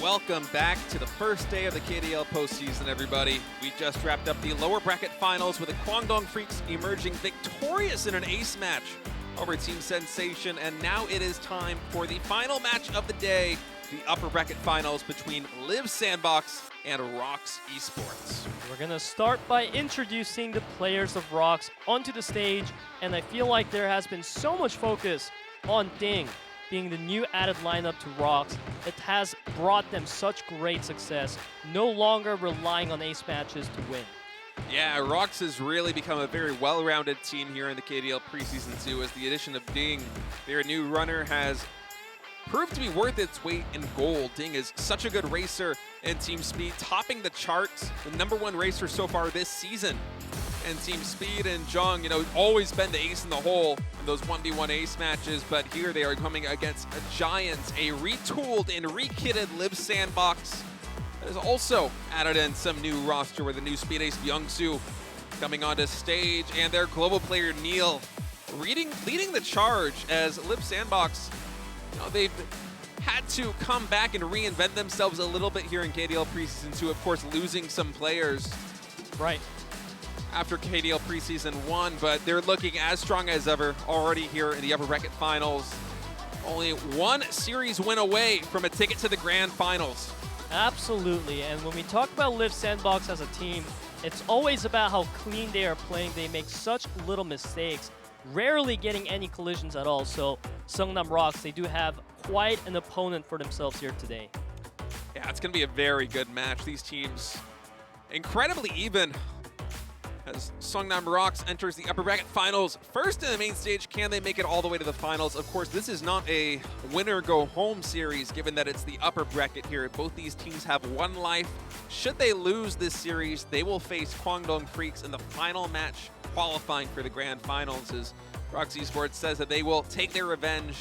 Welcome back to the first day of the KDL postseason, everybody. We just wrapped up the lower bracket finals with the KWANGDONGFREECS emerging victorious in an ace match over Team Sensation, and now it is time for the final match of the day, the upper bracket finals between Liiv SANDBOX and ROX esports. We're gonna start by introducing the players of ROX onto the stage, and I feel like there has been so much focus on Ding being the new added lineup to ROX. It has brought them such great success, no longer relying on ace matches to win. Yeah, ROX has really become a very well-rounded team here in the KDL Preseason 2 as the addition of Ding, their new runner, has proved to be worth its weight in gold. Ding is such a good racer in Team Speed, topping the charts, the #1 racer so far this season. And Team Speed and Jung, always been the ace in the hole in those 1v1 ace matches, but here they are coming against a giant, a retooled and rekitted Liiv SANDBOX that has also added in some new roster with the new Speed ace Byung-Soo coming onto stage, and their global player Neil leading the charge as Liiv SANDBOX, they've had to come back and reinvent themselves a little bit here in KDL Preseason 2, of course losing some players. Right. After KDL Preseason 1, but they're looking as strong as ever already here in the upper bracket finals. Only one series win away from a ticket to the grand finals. Absolutely, and when we talk about Liiv SANDBOX as a team, it's always about how clean they are playing. They make such little mistakes, rarely getting any collisions at all. So Seongnam ROX, they do have quite an opponent for themselves here today. Yeah, it's going to be a very good match. These teams incredibly even as Seongnam ROX enters the upper bracket finals. First in the main stage, can they make it all the way to the finals? Of course, this is not a winner-go-home series, given that it's the upper bracket here. Both these teams have one life. Should they lose this series, they will face KWANGDONGFREECS in the final match qualifying for the grand finals, as ROX esports says that they will take their revenge,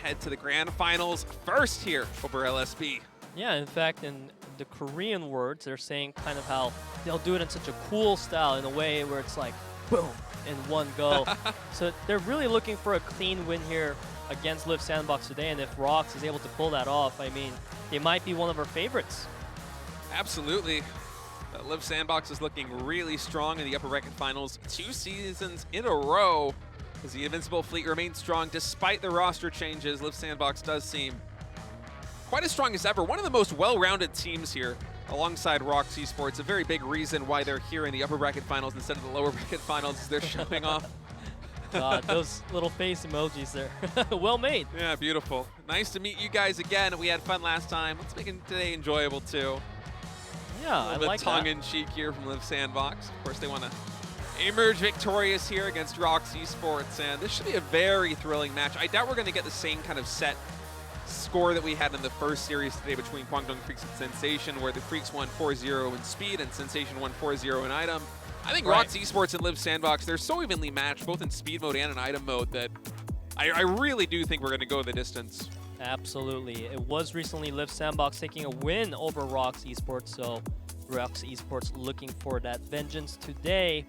head to the grand finals first here over LSB. Yeah, in fact, in the Korean words, they're saying kind of how they'll do it in such a cool style, in a way where it's like, boom, in one go. So they're really looking for a clean win here against Liiv SANDBOX today, and if ROX is able to pull that off, I mean, they might be one of our favorites. Absolutely. Liiv SANDBOX is looking really strong in the upper bracket finals 2 seasons in a row as the Invincible Fleet remains strong despite the roster changes. Liiv SANDBOX does seem quite as strong as ever. One of the most well-rounded teams here alongside ROX esports. A very big reason why they're here in the upper bracket finals instead of the lower bracket finals is they're showing off. God, those little face emojis there. Well made. Yeah, beautiful. Nice to meet you guys again. We had fun last time. Let's make it today enjoyable too. Yeah, I like that. Tongue-in-cheek here from Liiv SANDBOX. Of course, they want to emerge victorious here against ROX esports, and this should be a very thrilling match. I doubt we're going to get the same kind of set score that we had in the first series today between KWANGDONGFREECS and Sensation, where the Freaks won 4-0 in Speed and Sensation won 4-0 in Item. I think ROX esports and Liiv SANDBOX, they're so evenly matched, both in Speed mode and in Item mode, that I really do think we're going to go the distance. Absolutely. It was recently Liiv SANDBOX taking a win over ROX esports, so ROX esports looking for that vengeance today.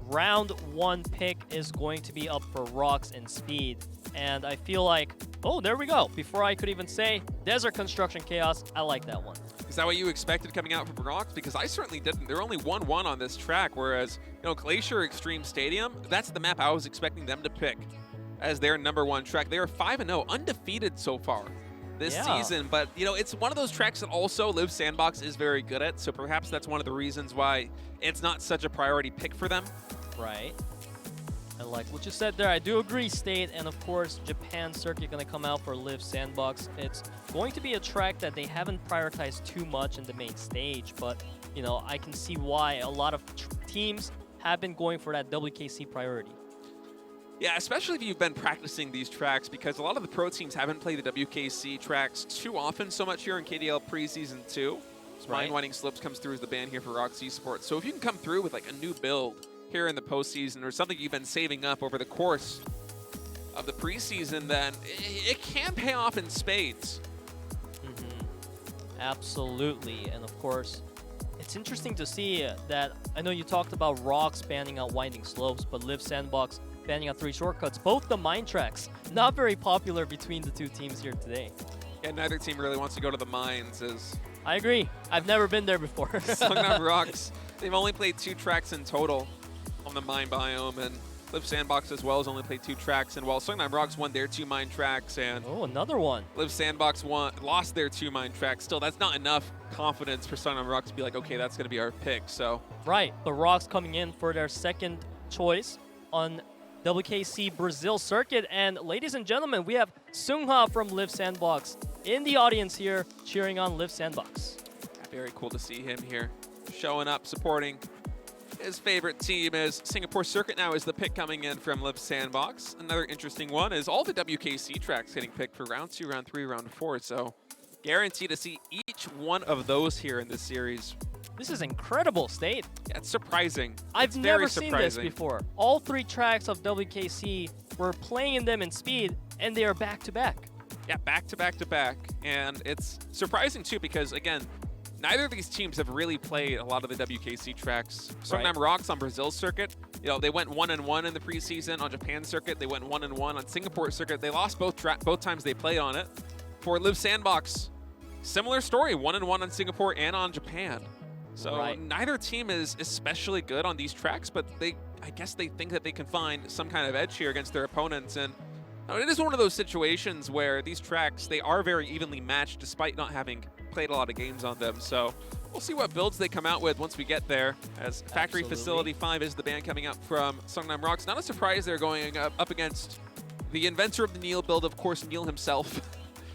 Round 1 pick is going to be up for ROX and Speed. And I feel like, oh, there we go. Before I could even say Desert Construction Chaos, I like that one. Is that what you expected coming out from ROX? Because I certainly didn't. They're only 1-1 on this track, whereas, Glacier Extreme Stadium, that's the map I was expecting them to pick as their #1 track. They are 5-0, undefeated so far this season. But, it's one of those tracks that also Liiv SANDBOX is very good at, so perhaps that's one of the reasons why it's not such a priority pick for them. Right. And like what you said there, I do agree, State, and of course, Japan Circuit going to come out for Liiv SANDBOX. It's going to be a track that they haven't prioritized too much in the main stage, but, I can see why a lot of teams have been going for that WKC priority. Yeah, especially if you've been practicing these tracks, because a lot of the pro teams haven't played the WKC tracks too often so much here in KDL Preseason 2. Right. Winding Slopes comes through as the ban here for ROX esports. So if you can come through with like a new build here in the postseason or something you've been saving up over the course of the preseason, then it can pay off in spades. Absolutely. And of course, it's interesting to see that, I know you talked about ROX banning out Winding Slopes, but Liiv SANDBOX banning out 3 shortcuts. Both the mine tracks, not very popular between the two teams here today. Yeah, neither team really wants to go to the mines as I agree. I've never been there before. Seongnam ROX, they've only played 2 tracks in total on the mine biome, and Liiv SANDBOX as well has only played 2 tracks. And while Seongnam ROX won their 2 mine tracks and Oh, another one. Liiv SANDBOX lost their 2 mine tracks, still that's not enough confidence for Seongnam ROX to be like, okay, that's going to be our pick. So Right, the ROX coming in for their second choice on WKC Brazil circuit. And ladies and gentlemen, we have Seongnam from Liiv SANDBOX in the audience here cheering on Liiv SANDBOX. very cool to see him here showing up, supporting his favorite team. As Singapore circuit now is the pick coming in from Liiv SANDBOX. Another interesting one is all the WKC tracks getting picked for round 2, round 3, round 4. So guaranteed to see each one of those here in this series. This is incredible, State. Yeah, it's surprising. I've never seen this before. All 3 tracks of WKC, we're playing them in speed, and they are back-to-back. Yeah, back to back to back. And it's surprising too because, again, neither of these teams have really played a lot of the WKC tracks. Seongnam ROX on Brazil circuit, you know, they went 1-1 in the preseason. On Japan circuit, they went 1-1. On Singapore circuit, they lost both times they played on it. For Liiv SANDBOX, similar story, 1-1 on Singapore and on Japan. So neither team is especially good on these tracks, but I guess they think that they can find some kind of edge here against their opponents. And it is one of those situations where these tracks, they are very evenly matched despite not having played a lot of games on them. So we'll see what builds they come out with once we get there, as Factory Facility 5 is the band coming up from Seongnam ROX. Not a surprise they're going up against the inventor of the Neil build, of course, Neil himself.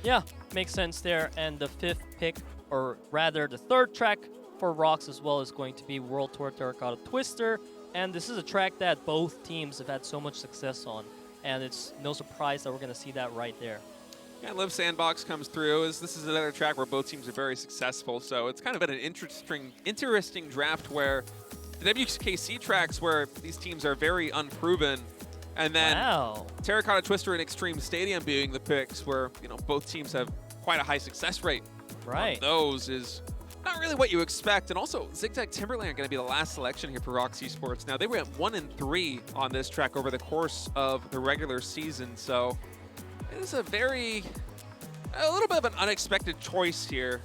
Yeah, makes sense there. And the 5th pick, or rather the 3rd track for ROX as well, is going to be World Tour Terracotta Twister. And this is a track that both teams have had so much success on. And it's no surprise that we're going to see that right there. Yeah, Liiv SANDBOX comes through. This is another track where both teams are very successful. So it's kind of been an interesting draft where the WKC tracks where these teams are very unproven. And then Terracotta Twister and Extreme Stadium being the picks where, you know, both teams have quite a high success rate. Right. Those is not really what you expect. And also, Zigzag Timberland going to be the last selection here for ROX Esports. Now, they went 1-3 on this track over the course of the regular season. So it is a little bit of an unexpected choice here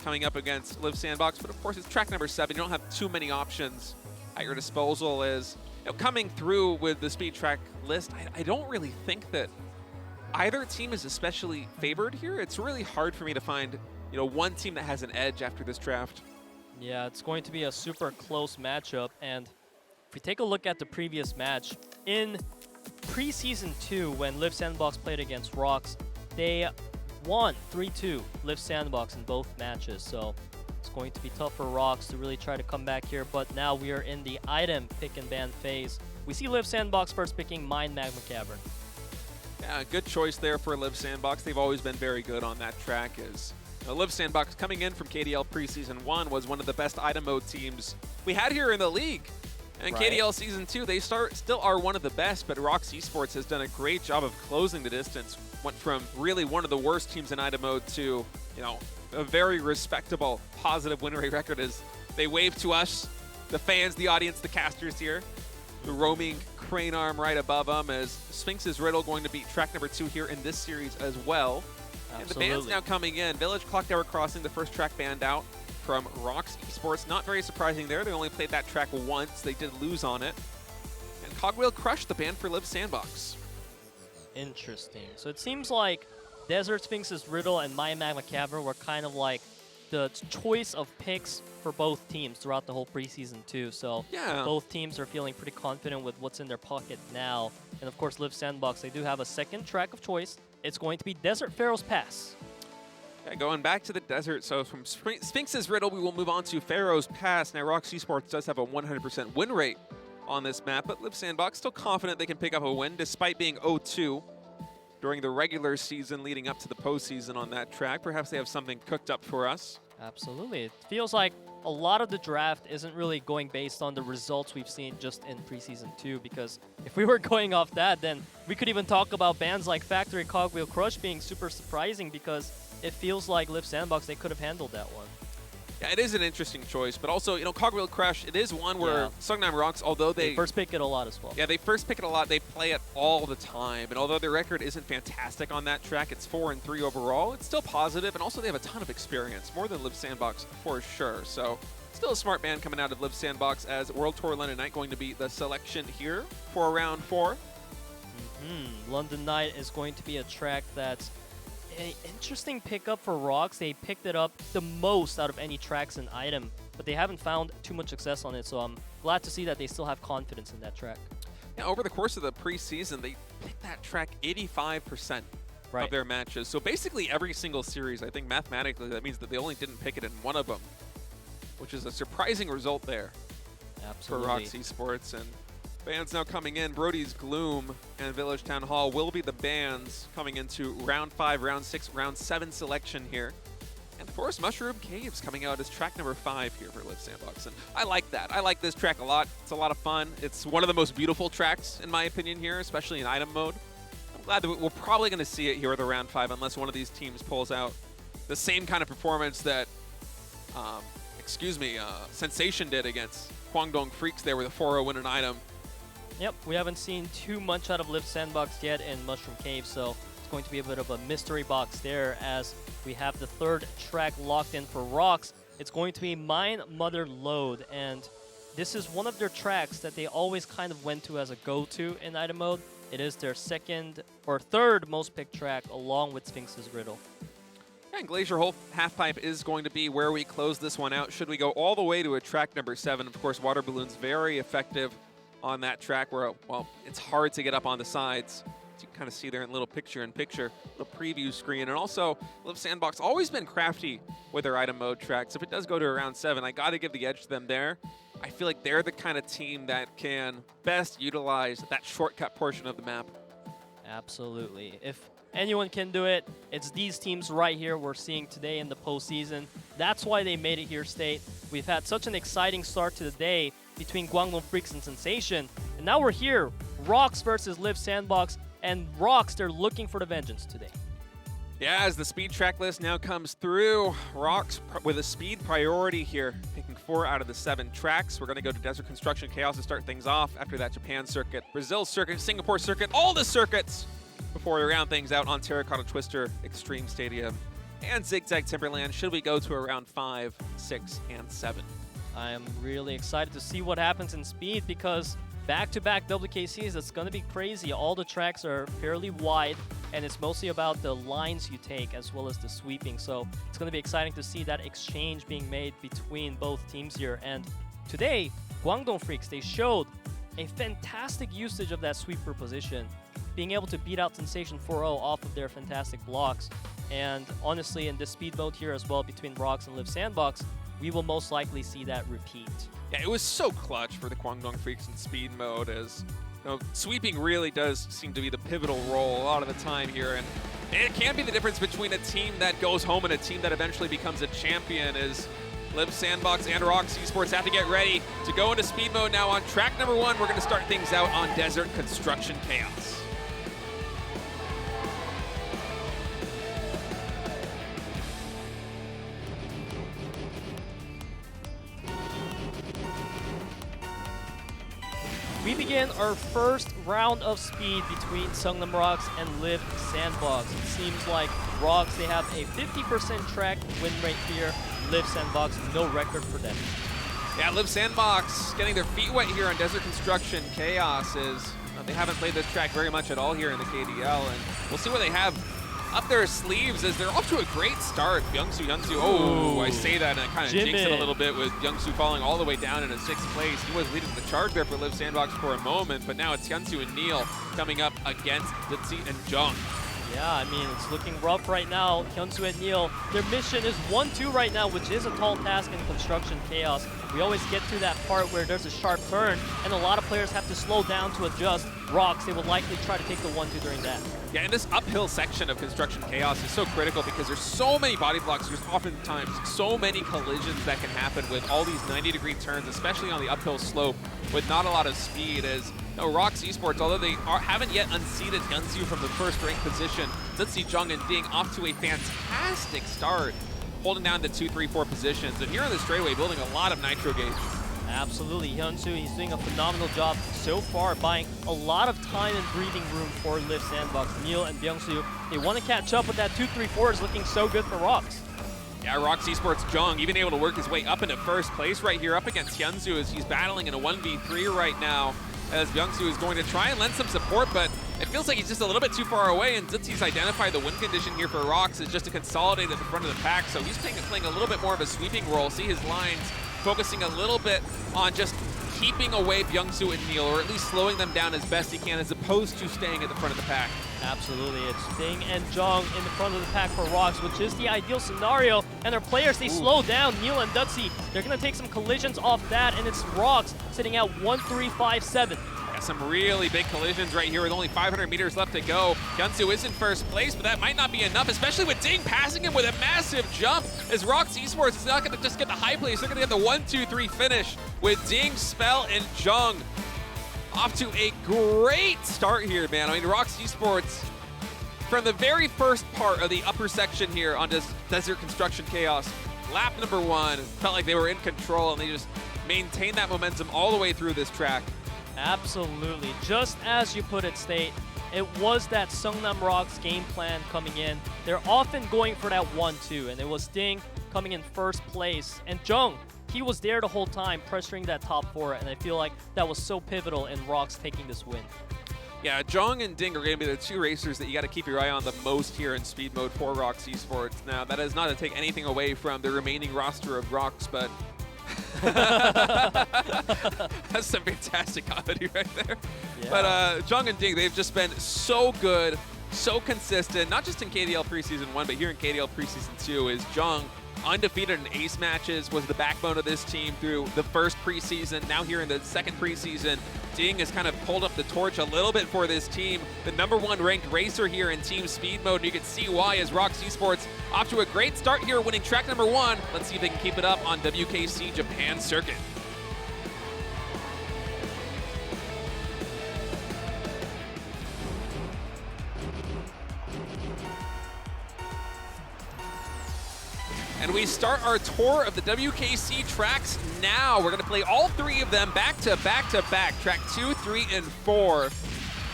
coming up against Liiv SANDBOX. But of course, it's track number 7. You don't have too many options at your disposal. As you know, coming through with the speed track list, I don't really think that either team is especially favored here. It's really hard for me to find, you know, one team that has an edge after this draft. Yeah, it's going to be a super close matchup. And if we take a look at the previous match, in Preseason 2, when Liiv SANDBOX played against ROX, they won 3-2 Liiv SANDBOX in both matches. So it's going to be tough for ROX to really try to come back here. But now we are in the item pick and ban phase. We see Liiv SANDBOX first picking Mine Magma Cavern. Yeah, good choice there for Liiv SANDBOX. They've always been very good on that track. Liiv SANDBOX coming in from KDL Preseason 1 was one of the best item mode teams we had here in the league. And KDL Season 2, they still are one of the best, but ROX Esports has done a great job of closing the distance. Went from really one of the worst teams in item mode to, you know, a very respectable, positive win rate record as they wave to us, the fans, the audience, the casters here. The roaming crane arm right above them, as Sphinx's Riddle going to beat track number 2 here in this series as well. Absolutely. And the bands now coming in. Village Clock Tower Crossing, the first track banned out from ROX Esports. Not very surprising there. They only played that track once. They did lose on it. And Cogwheel Crush, the ban for Liiv SANDBOX. Interesting. So it seems like Desert Sphinx's Riddle and Mine Magma Cavern were kind of like the choice of picks for both teams throughout the whole preseason too. So yeah, both teams are feeling pretty confident with what's in their pocket now. And of course, Liiv SANDBOX, they do have a second track of choice. It's going to be Desert Pharaoh's Pass. Okay, going back to the desert. So from Sphinx's Riddle, we will move on to Pharaoh's Pass. Now, ROX Esports does have a 100% win rate on this map, but Liiv SANDBOX still confident they can pick up a win despite being 0-2 during the regular season leading up to the postseason on that track. Perhaps they have something cooked up for us. Absolutely. It feels like a lot of the draft isn't really going based on the results we've seen just in Preseason 2, because if we were going off that, then we could even talk about bands like Factory Cogwheel Crush being super surprising, because it feels like Liiv SANDBOX, they could have handled that one. Yeah, it is an interesting choice, but also, you know, Cogwheel Crush, it is one where Seongnam ROX, although they first pick it a lot as well. Yeah, they first pick it a lot. They play it all the time, and although their record isn't fantastic on that track, it's 4-3 overall. It's still positive, and also they have a ton of experience, more than Liiv SANDBOX for sure. So, still a smart man coming out of Liiv SANDBOX, as World Tour London Night going to be the selection here for round 4. London Night is going to be a track that's an interesting pickup for ROX. They picked it up the most out of any tracks and item, but they haven't found too much success on it, so I'm glad to see that they still have confidence in that track. Yeah, over the course of the preseason, they picked that track 85% of their matches. So basically every single series, I think mathematically that means that they only didn't pick it in one of them, which is a surprising result there for ROX Esports. And bands now coming in, Brody's Gloom and Village Town Hall will be the bands coming into round 5, round 6, round 7 selection here. And the Forest Mushroom Caves coming out as track number 5 here for Liiv SANDBOX. And I like that. I like this track a lot. It's a lot of fun. It's one of the most beautiful tracks, in my opinion, here, especially in item mode. I'm glad that we're probably going to see it here at the round 5 unless one of these teams pulls out the same kind of performance that, Sensation did against KWANGDONGFREECS there with a 4-0 win an item. Yep, we haven't seen too much out of Liiv SANDBOX yet in Mushroom Cave, so it's going to be a bit of a mystery box there as we have the 3rd track locked in for ROX. It's going to be Mine Mother Load, and this is one of their tracks that they always kind of went to as a go-to in item mode. It is their 2nd or 3rd most picked track along with Sphinx's Riddle. And Glacier Hole Halfpipe is going to be where we close this one out. Should we go all the way to a track number 7, of course, Water Balloon's very effective on that track where, well, it's hard to get up on the sides. As you can kind of see there in little picture-in-picture, little preview screen. And also, Liiv SANDBOX always been crafty with their item mode tracks. If it does go to around 7, I got to give the edge to them there. I feel like they're the kind of team that can best utilize that shortcut portion of the map. Absolutely. If anyone can do it, it's these teams right here we're seeing today in the postseason. That's why they made it here, State. We've had such an exciting start to the day between KWANGDONGFREECS and Sensation, and now we're here, ROX versus Liiv SANDBOX, and ROX, they're looking for the vengeance today. Yeah, as the speed track list now comes through, ROX with a speed priority here, picking 4 out of the 7 tracks. We're going to go to Desert Construction Chaos to start things off. After that, Japan circuit, Brazil circuit, Singapore circuit, all the circuits before we round things out on Terracotta Twister, Extreme Stadium, and Zigzag Timberland. Should we go to around 5, 6, and 7? I am really excited to see what happens in speed because back-to-back WKCs, it's going to be crazy. All the tracks are fairly wide, and it's mostly about the lines you take as well as the sweeping. So it's going to be exciting to see that exchange being made between both teams here. And today, KWANGDONGFREECS, they showed a fantastic usage of that sweeper position, being able to beat out Sensation 4-0 off of their fantastic blocks. And honestly, in this speed mode here as well between ROX and Liiv SANDBOX, we will most likely see that repeat. Yeah, it was so clutch for the KWANGDONGFREECS in speed mode, as you know, sweeping really does seem to be the pivotal role a lot of the time here, and it can be the difference between a team that goes home and a team that eventually becomes a champion. As Liiv SANDBOX and ROX Esports have to get ready to go into speed mode now on track number 1. We're going to start things out on Desert Construction Chaos. We begin our first round of speed between Seongnam ROX and Liiv SANDBOX. It seems like ROX, they have a 50% track win rate here. Liiv SANDBOX, no record for them. Yeah, Liiv SANDBOX getting their feet wet here on Desert Construction Chaos is they haven't played this track very much at all here in the KDL, and we'll see what they have up their sleeves as they're off to a great start. Youngsu, oh, I say that and I kind of jinx it a little bit with Youngsu falling all the way down into 6th place. He was leading the charge there for Liiv SANDBOX for a moment, but now it's Hyunsu and Neil coming up against Litzy and Jung. Yeah, I mean, it's looking rough right now. Hyunsu and Neil, their mission is 1-2 right now, which is a tall task in Construction Chaos. We always get to that part where there's a sharp turn, and a lot of players have to slow down to adjust. ROX, they will likely try to take the 1-2 during that. Yeah, and this uphill section of Construction Chaos is so critical because there's so many body blocks. There's oftentimes so many collisions that can happen with all these 90-degree turns, especially on the uphill slope with not a lot of speed. As ROX Esports, although they haven't yet unseated Hyunsu from the first ranked position, Litzy, Jung, and Ding off to a fantastic start holding down the 2, 3, 4 positions. And here on the straightaway, building a lot of nitro gauge. Absolutely, Hyunsu, he's doing a phenomenal job so far, buying a lot of time and breathing room for Liiv SANDBOX. Neil and Byung-Soo, they want to catch up with that 2-3-4 is looking so good for ROX. Yeah, ROX Esports Jung even able to work his way up into first place right here up against Hyunsu as he's battling in a 1v3 right now, as Byung-Soo is going to try and lend some support, but it feels like he's just a little bit too far away, and Zitzi's identified the win condition here for ROX is just to consolidate at the front of the pack, so he's playing a little bit more of a sweeping role. See his lines focusing a little bit on just keeping away Byung-Soo and Neil, or at least slowing them down as best he can, as opposed to staying at the front of the pack. Absolutely. It's Ding and Jung in the front of the pack for ROX, which is the ideal scenario. And their players, they slow down. Neil and Dutzy, they're going to take some collisions off that, and it's ROX sitting at 1-3-5-7. Yeah, some really big collisions right here with only 500 meters left to go. Hyunsu is in first place, but that might not be enough, especially with Ding passing him with a massive jump, as ROX Esports is not going to just get the high place, they're going to get the 1-2-3 finish with Ding, Spell, and Jung. Off to a great start here, man. I mean, ROX Esports, from the very first part of the upper section here on this Desert Construction Chaos, lap number 1, felt like they were in control, and they just maintained that momentum all the way through this track. Absolutely. Just as you put it, State, it was that Seongnam ROX game plan coming in. They're often going for that 1-2, and it was Ding coming in first place. And Jung, he was there the whole time, pressuring that top 4, and I feel like that was so pivotal in ROX taking this win. Yeah, Jung and Ding are going to be the two racers that you got to keep your eye on the most here in speed mode for ROX Esports. Now, that is not to take anything away from the remaining roster of ROX, but that's some fantastic comedy right there. Yeah. But Jung and Ding, they've just been so good, so consistent, not just in KDL Preseason 1, but here in KDL Preseason 2 is Jung undefeated in ace matches, was the backbone of this team through the first preseason. Now here in the second preseason, Ding has kind of pulled up the torch a little bit for this team. The #1 ranked racer here in team speed mode, and you can see why as ROX Esports off to a great start here, winning track #1. Let's see if they can keep it up on WKC Japan circuit. And we start our tour of the WKC tracks now. We're going to play all 3 of them back to back to back. Track 2, 3, and 4.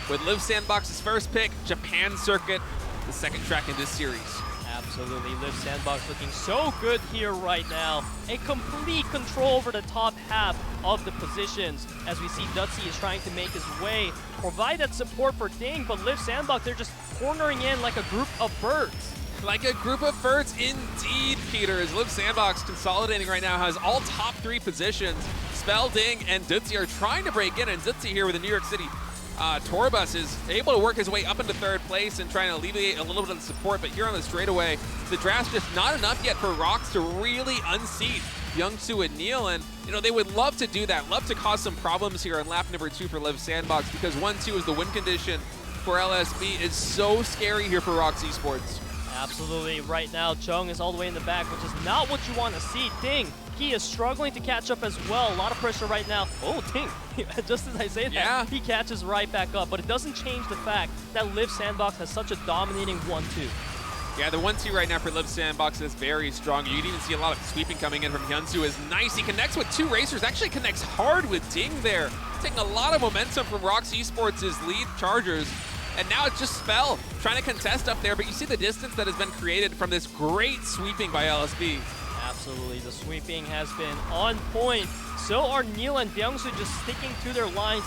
With Liiv SANDBOX's first pick, Japan Circuit, the second track in this series. Absolutely. Liiv SANDBOX looking so good here right now. A complete control over the top half of the positions, as we see Dutzy is trying to make his way, provide that support for Ding, but Liiv SANDBOX, they're just cornering in like a group of birds. Like a group of birds indeed, Peter, as Liiv SANDBOX consolidating right now has all top 3 positions. Spell, Ding, and Dutzy are trying to break in, and Dutzy here with the New York City tour bus is able to work his way up into third place and trying to alleviate a little bit of the support, but here on the straightaway, the draft's just not enough yet for ROX to really unseat Byung-Soo and Neil, and you know, they would love to do that, love to cause some problems here on lap number 2 for Liiv SANDBOX, because 1-2 is the win condition for LSB is so scary here for ROX Esports. Absolutely. Right now, Jung is all the way in the back, which is not what you want to see. Ding, he is struggling to catch up as well. A lot of pressure right now. Oh, Ding, just as I say that, he catches right back up. But it doesn't change the fact that Liiv SANDBOX has such a dominating 1-2. Yeah, the 1-2 right now for Liiv SANDBOX is very strong. You can even see a lot of sweeping coming in from Hyunsu is nice. He connects with 2 racers, actually connects hard with Ding there. Taking a lot of momentum from ROX Esports' lead Chargers. And now it's just Spell trying to contest up there, but you see the distance that has been created from this great sweeping by LSB. Absolutely, the sweeping has been on point. So are Neil and Byung-Soo just sticking to their lines,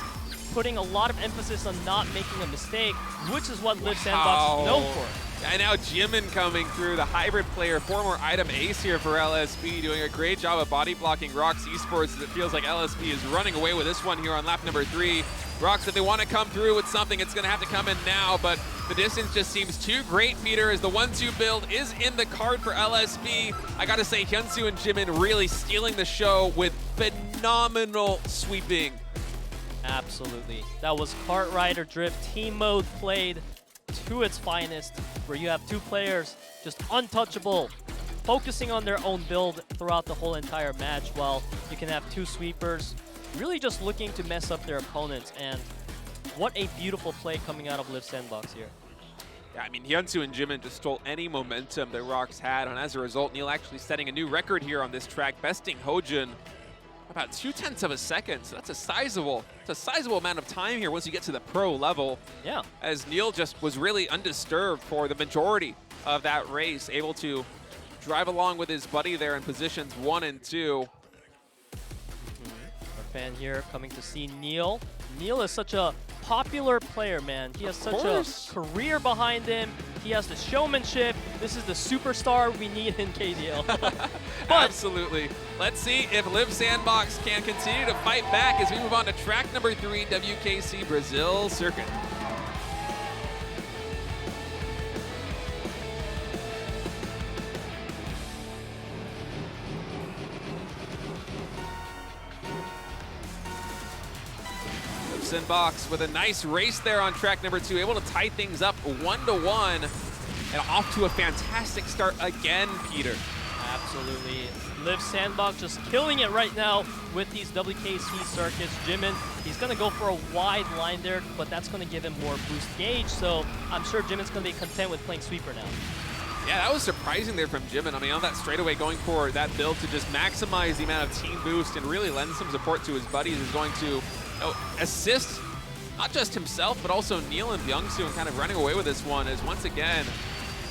putting a lot of emphasis on not making a mistake, which is what Liiv SANDBOX is known for. And now Jimin coming through, the hybrid player, former item ace here for LSB, doing a great job of body blocking ROX Esports, as it feels like LSB is running away with this one here on lap number 3. ROX, if they want to come through with something, it's going to have to come in now, but the distance just seems too great, Peter, as the 1-2 build is in the card for LSB. I got to say, Hyunsu and Jimin really stealing the show with phenomenal sweeping. Absolutely. That was kart rider drift team mode played to its finest, where you have 2 players just untouchable, focusing on their own build throughout the whole entire match, while you can have 2 sweepers really just looking to mess up their opponents. And what a beautiful play coming out of Liiv SANDBOX here. Yeah, I mean, Hyunsu and Jimin just stole any momentum that ROX had, and as a result, Neil actually setting a new record here on this track, besting Hojin about 0.2 of a second. So that's a sizable amount of time here once you get to the pro level. Yeah. As Neil just was really undisturbed for the majority of that race, able to drive along with his buddy there in positions 1 and 2. Our fan here coming to see Neil. Neil is such a popular player, man. He has such a career behind him. He has the showmanship. This is the superstar we need in KDL. Absolutely. Let's see if Liiv SANDBOX can continue to fight back as we move on to track number 3, WKC Brazil Circuit. SANDBOX with a nice race there on track number 2, able to tie things up 1-1 and off to a fantastic start again, Peter. Absolutely. Liiv SANDBOX just killing it right now with these WKC circuits. Jimin, he's going to go for a wide line there, but that's going to give him more boost gauge, so I'm sure Jimin's going to be content with playing sweeper now. Yeah, that was surprising there from Jimin. I mean, on that straightaway, going for that build to just maximize the amount of team boost and really lend some support to his buddies is going to assist not just himself, but also Neil and Byung-Soo and kind of running away with this one, as once again,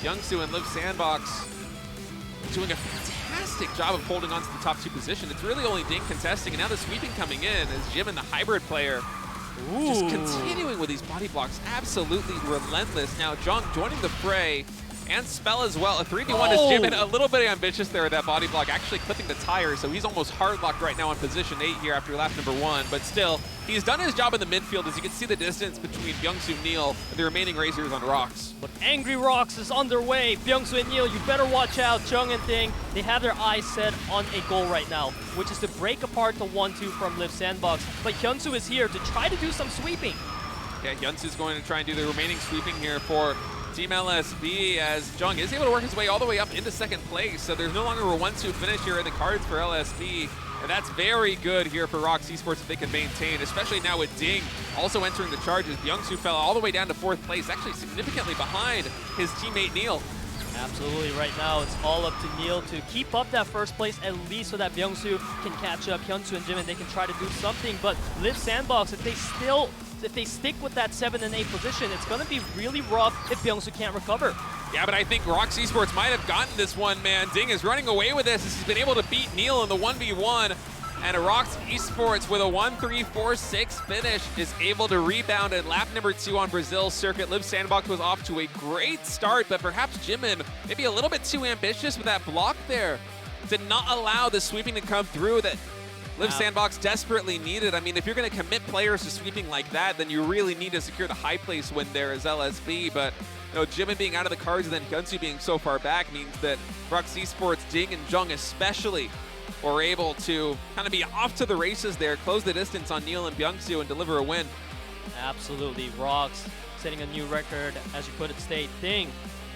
Byung-Soo and Liiv SANDBOX doing a fantastic job of holding on to the top 2 position. It's really only Ding contesting, and now the sweeping coming in as Jimin, the hybrid player, just continuing with these body blocks, absolutely relentless. Now Jung joining the fray, and Spell as well. A 3v1 is Jimin, a little bit ambitious there with that body block, actually clipping the tire, so he's almost hard locked right now in position 8 here after lap number 1, but still, he's done his job in the midfield as you can see the distance between Byung-Soo, Neil, and the remaining racers on ROX. But Angry ROX is underway. Byung-Soo and Neil, you better watch out. Jung and Ding, they have their eyes set on a goal right now, which is to break apart the 1-2 from Liiv SANDBOX, but Hyunsu is here to try to do some sweeping. Yeah, Hyunsu's going to try and do the remaining sweeping here for Team LSB, as Jung is able to work his way all the way up into 2nd place, so there's no longer a 1-2 finish here in the cards for LSB, and that's very good here for ROX Esports if they can maintain, especially now with Ding also entering the charges. Byung-Soo fell all the way down to 4th place, actually significantly behind his teammate Neil. Absolutely, right now it's all up to Neil to keep up that 1st place at least so that Byung-Soo can catch up. Hyunsu and Jimin, they can try to do something, but Liiv SANDBOX, if they stick with that 7 and 8 position, it's going to be really rough if Byung-Soo can't recover. Yeah, but I think ROX Esports might have gotten this one, man. Ding is running away with this as he's been able to beat Neil in the 1v1. And ROX Esports with a 1-3-4-6 finish is able to rebound in lap number 2 on Brazil Circuit. Liiv SANDBOX was off to a great start, but perhaps Jimin maybe a little bit too ambitious with that block there. Did not allow the sweeping to come through that Liiv SANDBOX desperately needed. I mean, if you're going to commit players to sweeping like that, then you really need to secure the high place win there as LSB. But you know, Jimin being out of the cards and then Hyunsu being so far back means that ROX Esports, Ding and Jung especially, were able to kind of be off to the races there, close the distance on Neil and Byung-Soo and deliver a win. Absolutely. ROX setting a new record, as you put it, State. Ding,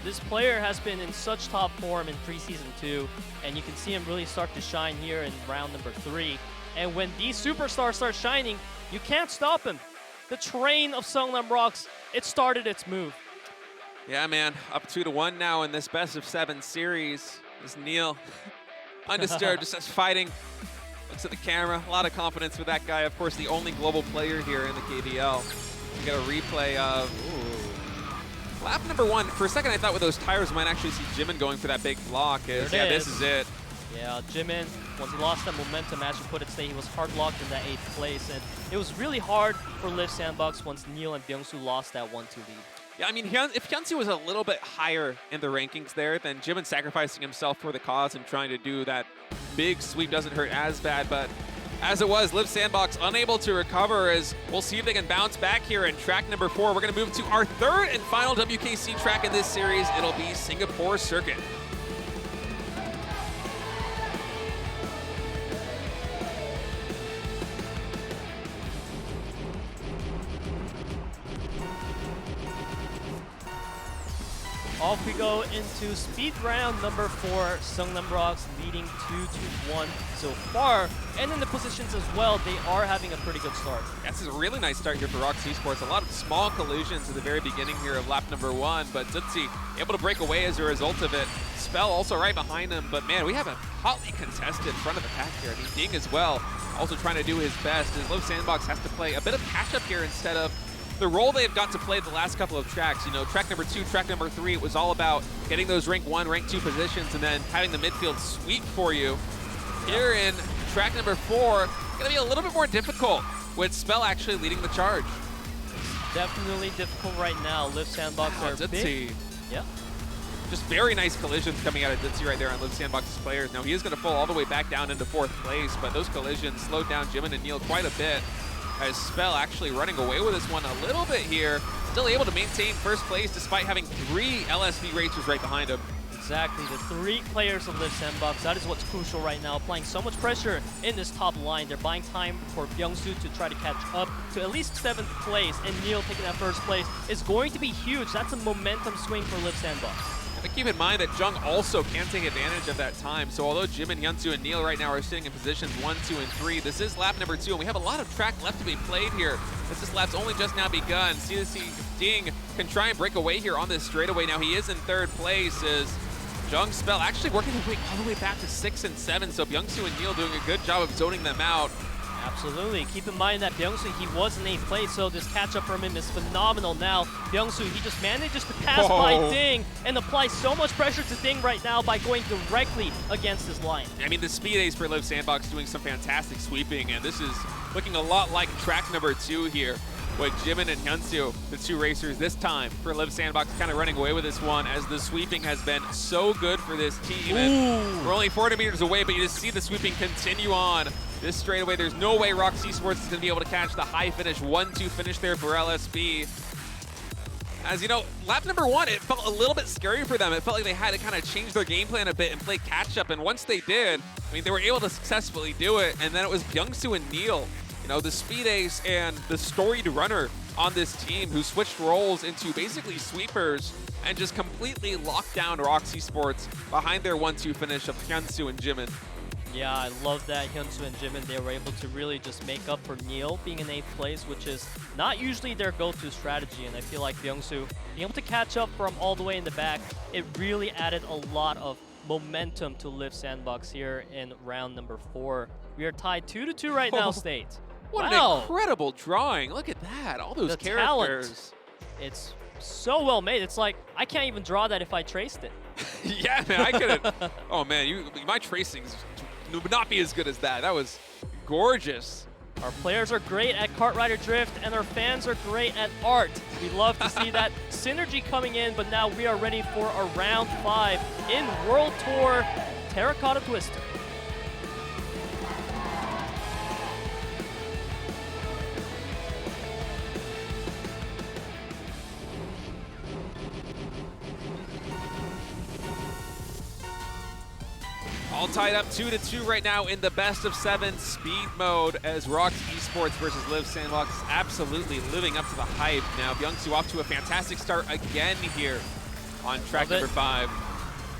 this player has been in such top form in preseason 2, and you can see him really start to shine here in round number 3. And when these superstars start shining, you can't stop him. The train of Seongnam ROX, it started its move. Yeah, man, up 2-1 now in this best of 7 series. Is Neil undisturbed, just fighting. Looks at the camera, a lot of confidence with that guy. Of course, the only global player here in the KDL. We got a replay of lap number 1. For a second, I thought with those tires, we might actually see Jimin going for that big block. Yeah, this is it. Yeah, Jimin, once he lost that momentum, as you put it, he was hard locked in that 8th place, and it was really hard for Liiv SANDBOX once Neil and Byung-Soo lost that 1-2 lead. Yeah, I mean, if Hyunsu was a little bit higher in the rankings there, then Jimin sacrificing himself for the cause and trying to do that big sweep doesn't hurt as bad. But as it was, Liiv SANDBOX unable to recover, as we'll see if they can bounce back here in track number 4. We're going to move to our 3rd and final WKC track in this series. It'll be Singapore Circuit. Off we go into speed round number 4. Seongnam ROX leading 2-1 so far. And in the positions as well, they are having a pretty good start. This is a really nice start here for ROX Esports. A lot of small collisions at the very beginning here of lap number 1, but Zutzi able to break away as a result of it. Spell also right behind him, but man, we have a hotly contested front of the pack here. I mean, Ding as well, also trying to do his best as Liiv SANDBOX has to play a bit of catch-up here instead of the role they've got to play the last couple of tracks. You know, track number 2, track number 3, it was all about getting those rank 1, rank 2 positions and then having the midfield sweep for you. Here in track number 4, gonna be a little bit more difficult with Spell actually leading the charge. Definitely difficult right now. Liiv SANDBOX are big. Yeah. Just very nice collisions coming out of Ditzy right there on Liiv SANDBOX's players. Now he is going to fall all the way back down into 4th place, but those collisions slowed down Jimin and Neil quite a bit. As Spell actually running away with this one a little bit here. Still able to maintain 1st place despite having 3 LSB racers right behind him. Exactly, the 3 players of Liiv SANDBOX, that is what's crucial right now, applying so much pressure in this top line. They're buying time for Byung-soo to try to catch up to at least 7th place, and Neil taking that 1st place is going to be huge. That's a momentum swing for Liiv SANDBOX. But keep in mind that Jung also can take advantage of that time. So although Jimin, Hyunsu, and Neil right now are sitting in positions 1, 2, and 3, this is lap number 2, and we have a lot of track left to be played here. This lap's only just now begun. See if Ding can try and break away here on this straightaway. Now he is in 3rd place as Jung Spell actually working their way all the way back to 6 and 7. So Byung-soo and Neil doing a good job of zoning them out. Absolutely. Keep in mind that Byung-soo, he was in 8th place, so this catch-up from him is phenomenal now. Byung-soo, he just manages to pass by Ding and apply so much pressure to Ding right now by going directly against his line. I mean, the speed ace for Liiv SANDBOX doing some fantastic sweeping, and this is looking a lot like track number 2 here with Jimin and Hyunsu, the 2 racers this time for Liiv SANDBOX kind of running away with this one as the sweeping has been so good for this team. And we're only 400 meters away, but you just see the sweeping continue on. This straightaway, there's no way ROX Esports is going to be able to catch the high finish, 1-2 finish there for LSB. As you know, lap number 1, it felt a little bit scary for them. It felt like they had to kind of change their game plan a bit and play catch up. And once they did, I mean, they were able to successfully do it. And then it was Byung-soo and Neil, you know, the speed ace and the storied runner on this team who switched roles into basically sweepers and just completely locked down ROX Esports behind their 1-2 finish of Hyunsu and Jimin. Yeah, I love that Hyunsu and Jimin, they were able to really just make up for Neil being in 8th place, which is not usually their go-to strategy. And I feel like Byung-soo being able to catch up from all the way in the back, it really added a lot of momentum to Liiv SANDBOX here in round number 4. We are tied 2-2 right now, State. What an incredible drawing. Look at that. All those characters. Talent. It's so well made. It's like, I can't even draw that if I traced it. Yeah, man, I couldn't. Oh, man, my tracings would not be as good as that. That was gorgeous. Our players are great at Kart Rider Drift, and our fans are great at art. We love to see that synergy coming in, but now we are ready for a round 5 in World Tour Terracotta Twister. All tied up 2-2 right now in the best of 7 speed mode as ROX Esports versus Liiv SANDBOX is absolutely living up to the hype. Now Byung-soo off to a fantastic start again here on track number 5.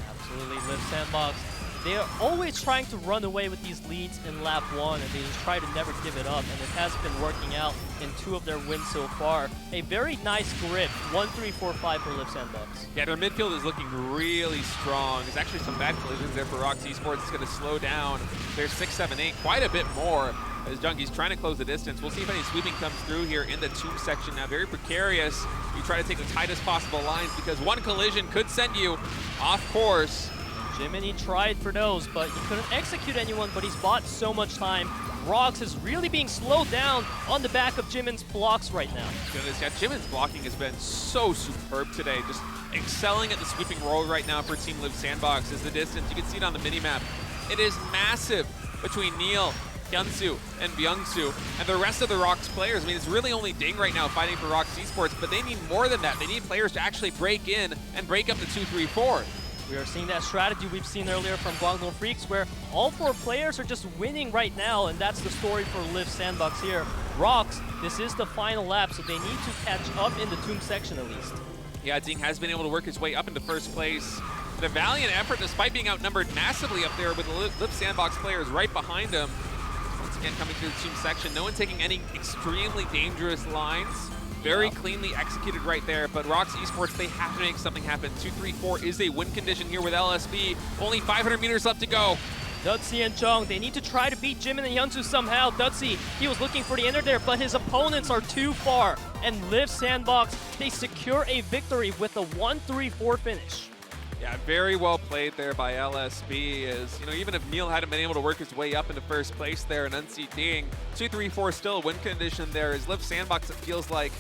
Absolutely, Liiv SANDBOX. They are always trying to run away with these leads in lap 1, and they just try to never give it up, and it has been working out in 2 of their wins so far. A very nice grip, 1-3-4-5 for Liiv SANDBOX. Yeah, their midfield is looking really strong. There's actually some bad collisions there for ROX Esports. It's going to slow down their 6, 7, 8 quite a bit more as Junky's trying to close the distance. We'll see if any sweeping comes through here in the tomb section. Now, very precarious. You try to take the tightest possible lines because one collision could send you off course. Jimin, he tried for those, but he couldn't execute anyone, but he's bought so much time. ROX is really being slowed down on the back of Jimin's blocks right now. Goodness, yeah, Jimin's blocking has been so superb today. Just excelling at the sweeping role right now for Team Liiv SANDBOX is the distance. You can see it on the minimap. It is massive between Neil, Hyunsu, and Byung-soo, and the rest of the ROX players. I mean, it's really only Ding right now fighting for ROX Esports, but they need more than that. They need players to actually break in and break up the 2-3-4. We are seeing that strategy we've seen earlier from KWANGDONGFREECS, where all 4 players are just winning right now, and that's the story for Liiv SANDBOX here. ROX, this is the final lap, so they need to catch up in the tomb section at least. Yeah, Ding has been able to work his way up into first place. And a valiant effort despite being outnumbered massively up there with the Liiv SANDBOX players right behind him. Once again, coming through the team section, no one taking any extremely dangerous lines. Very cleanly executed right there, but ROX Esports, they have to make something happen. 2-3-4 is a win condition here with LSB. Only 500 meters left to go. Dutzy and Jung, they need to try to beat Jimin and Hyunsu somehow. Dutzy, he was looking for the ender there, but his opponents are too far. And Liiv SANDBOX, they secure a victory with a 1-3-4 finish. Yeah, very well played there by LSB. As you know, even if Neil hadn't been able to work his way up into first place there and unseat Ding, 2-3-4 still a win condition there. As Liiv SANDBOX, it feels like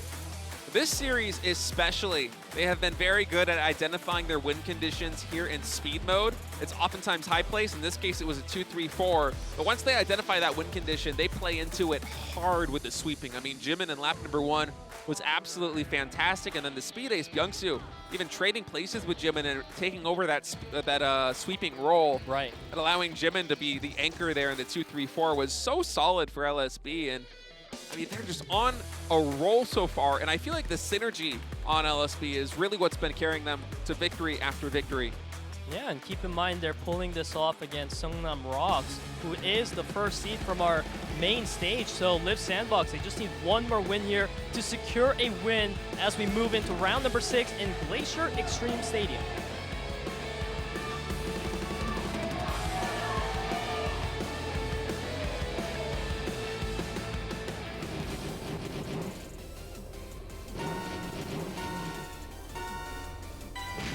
this series especially, they have been very good at identifying their win conditions here in speed mode. It's oftentimes high place. In this case, it was a 2-3-4. But once they identify that win condition, they play into it hard with the sweeping. I mean, Jimin in lap number 1 was absolutely fantastic. And then the speed ace, Byung-Soo, even trading places with Jimin and taking over that sweeping role. Right. And allowing Jimin to be the anchor there in the 2-3-4 was so solid for LSB. And I mean, they're just on a roll so far, and I feel like the synergy on LSB is really what's been carrying them to victory after victory. Yeah, and keep in mind they're pulling this off against Seongnam ROX, who is the first seed from our main stage. So Liiv SANDBOX, they just need one more win here to secure a win as we move into round number 6 in Glacier Extreme Stadium.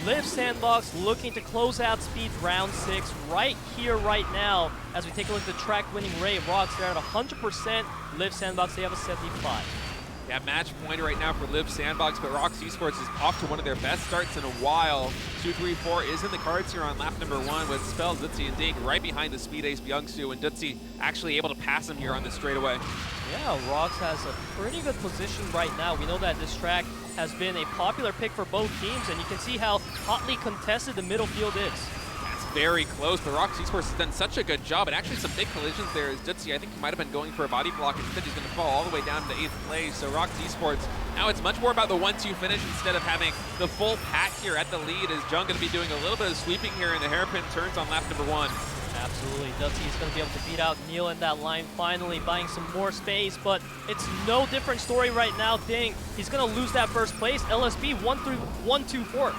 Liiv SANDBOX looking to close out speed round 6 right here, right now. As we take a look at the track winning rate, ROX, they're at 100%. Liiv SANDBOX, they have a 75. Yeah, match point right now for Liiv SANDBOX, but ROX Esports is off to one of their best starts in a while. 2-3-4 is in the cards here on lap number 1 with Spell, Dutzy, and Ding right behind the speed ace Byung-Soo, and Dutzy actually able to pass him here on the straightaway. Yeah, ROX has a pretty good position right now. We know that this track has been a popular pick for both teams, and you can see how hotly contested the middle field is. That's very close, but ROX Esports has done such a good job, and actually some big collisions there as Dutzy, I think he might have been going for a body block, instead he's going to fall all the way down to 8th place. So ROX Esports, now it's much more about the 1-2 finish instead of having the full pack here at the lead, as Jung going to be doing a little bit of sweeping here in the hairpin turns on lap number 1. Absolutely, Dutzy is going to be able to beat out Neil in that line, finally buying some more space, but it's no different story right now. Ding, he's going to lose that first place. LSB 1-2-4.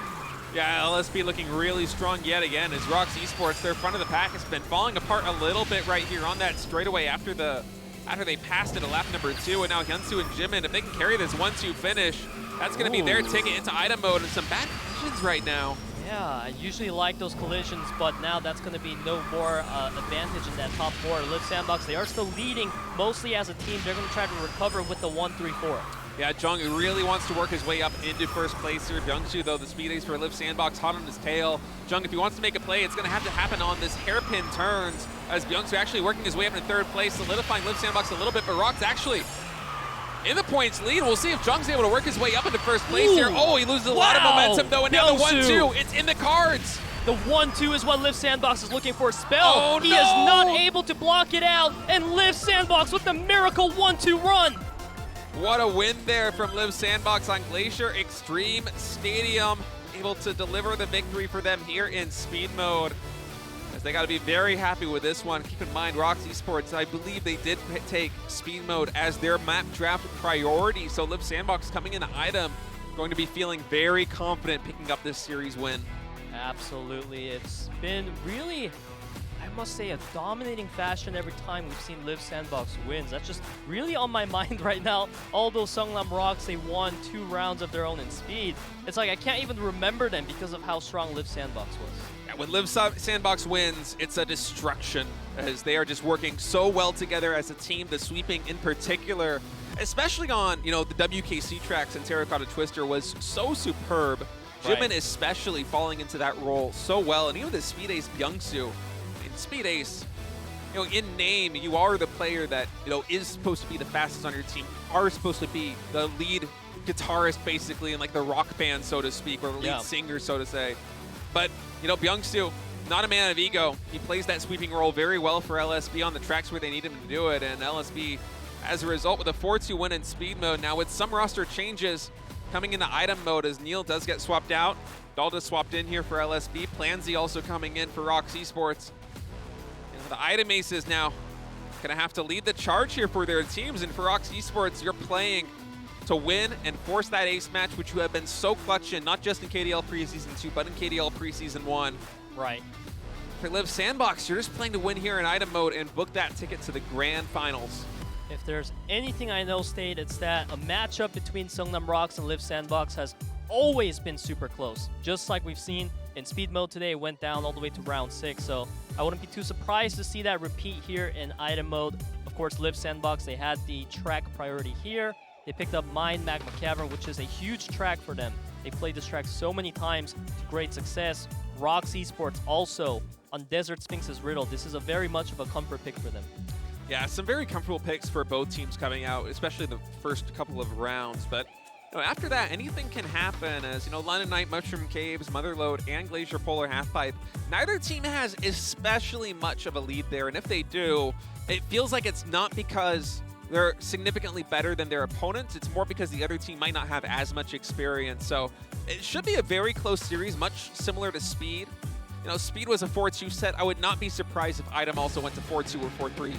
Yeah, LSB looking really strong yet again as ROX Esports, their front of the pack has been falling apart a little bit right here on that straightaway after they passed it at lap number 2, and now Hyunsu and Jimin, if they can carry this 1-2 finish, that's going to be their ticket into item mode, and some bad collisions right now. Yeah, I usually like those collisions, but now that's going to be no more advantage in that top 4. Liiv SANDBOX, they are still leading, mostly as a team. They're going to try to recover with the 1-3-4. Yeah, Jung really wants to work his way up into first place here. Byung-Soo, though, the speed ace for Liiv SANDBOX, hot on his tail. Jung, if he wants to make a play, it's going to have to happen on this hairpin turns, as Byung-Soo actually working his way up into 3rd place, solidifying Liiv SANDBOX a little bit, but ROX actually in the points lead. We'll see if Jung's able to work his way up into first place here. Oh, he loses a lot of momentum, though, and now the 1-2, it's in the cards. The 1-2 is what Liiv SANDBOX is looking for. Spell, he is not able to block it out, and Liiv SANDBOX with the miracle 1-2 run. What a win there from Liiv SANDBOX on Glacier Extreme Stadium. Able to deliver the victory for them here in speed mode, as they got to be very happy with this one. Keep in mind, ROX Esports, I believe they did take speed mode as their map draft priority. So Liiv SANDBOX coming into item, going to be feeling very confident picking up this series win. Absolutely. It's been really, I must say, a dominating fashion every time we've seen Liiv SANDBOX wins. That's just really on my mind right now. Although Seongnam ROX, they won 2 rounds of their own in speed, it's like I can't even remember them because of how strong Liiv SANDBOX was. When Liiv SANDBOX wins, it's a destruction, as they are just working so well together as a team. The sweeping in particular, especially on, you know, the WKC tracks and Terracotta Twister, was so superb. Jimin especially falling into that role so well, and even the speed ace Byung-Soo. In speed ace, you know, in name, you are the player that, you know, is supposed to be the fastest on your team, are supposed to be the lead guitarist basically in like the rock band, so to speak, or the lead singer, so to say. But, you know, Byung-Soo, not a man of ego. He plays that sweeping role very well for LSB on the tracks where they need him to do it. And LSB, as a result, with a 4-2 win in speed mode. Now, with some roster changes, coming into item mode as Neil does get swapped out. Dalda swapped in here for LSB. Plansy also coming in for ROX Esports. And the item aces now going to have to lead the charge here for their teams. And for ROX Esports, you're playing to win and force that ace match, which you have been so clutch in, not just in KDL Preseason 2, but in KDL Preseason 1. Right. For Liiv SANDBOX, you're just playing to win here in item mode and book that ticket to the grand finals. If there's anything I know, State, it's that a matchup between Seongnam ROX and Liiv SANDBOX has always been super close. Just like we've seen in speed mode today, it went down all the way to round 6. So I wouldn't be too surprised to see that repeat here in item mode. Of course, Liiv SANDBOX, they had the track priority here. They picked up Mine Magma Cavern, which is a huge track for them. They played this track so many times to great success. ROX Esports also on Desert Sphinx's Riddle. This is a very much of a comfort pick for them. Yeah, some very comfortable picks for both teams coming out, especially the first couple of rounds. But after that, anything can happen as, London Knight, Mushroom Caves, Motherlode, and Glacier Polar Halfpipe. Neither team has especially much of a lead there, and if they do, it feels like it's not because they're significantly better than their opponents. It's more because the other team might not have as much experience. So it should be a very close series, much similar to Speed. Speed was a 4-2 set. I would not be surprised if Item also went to 4-2 or 4-3.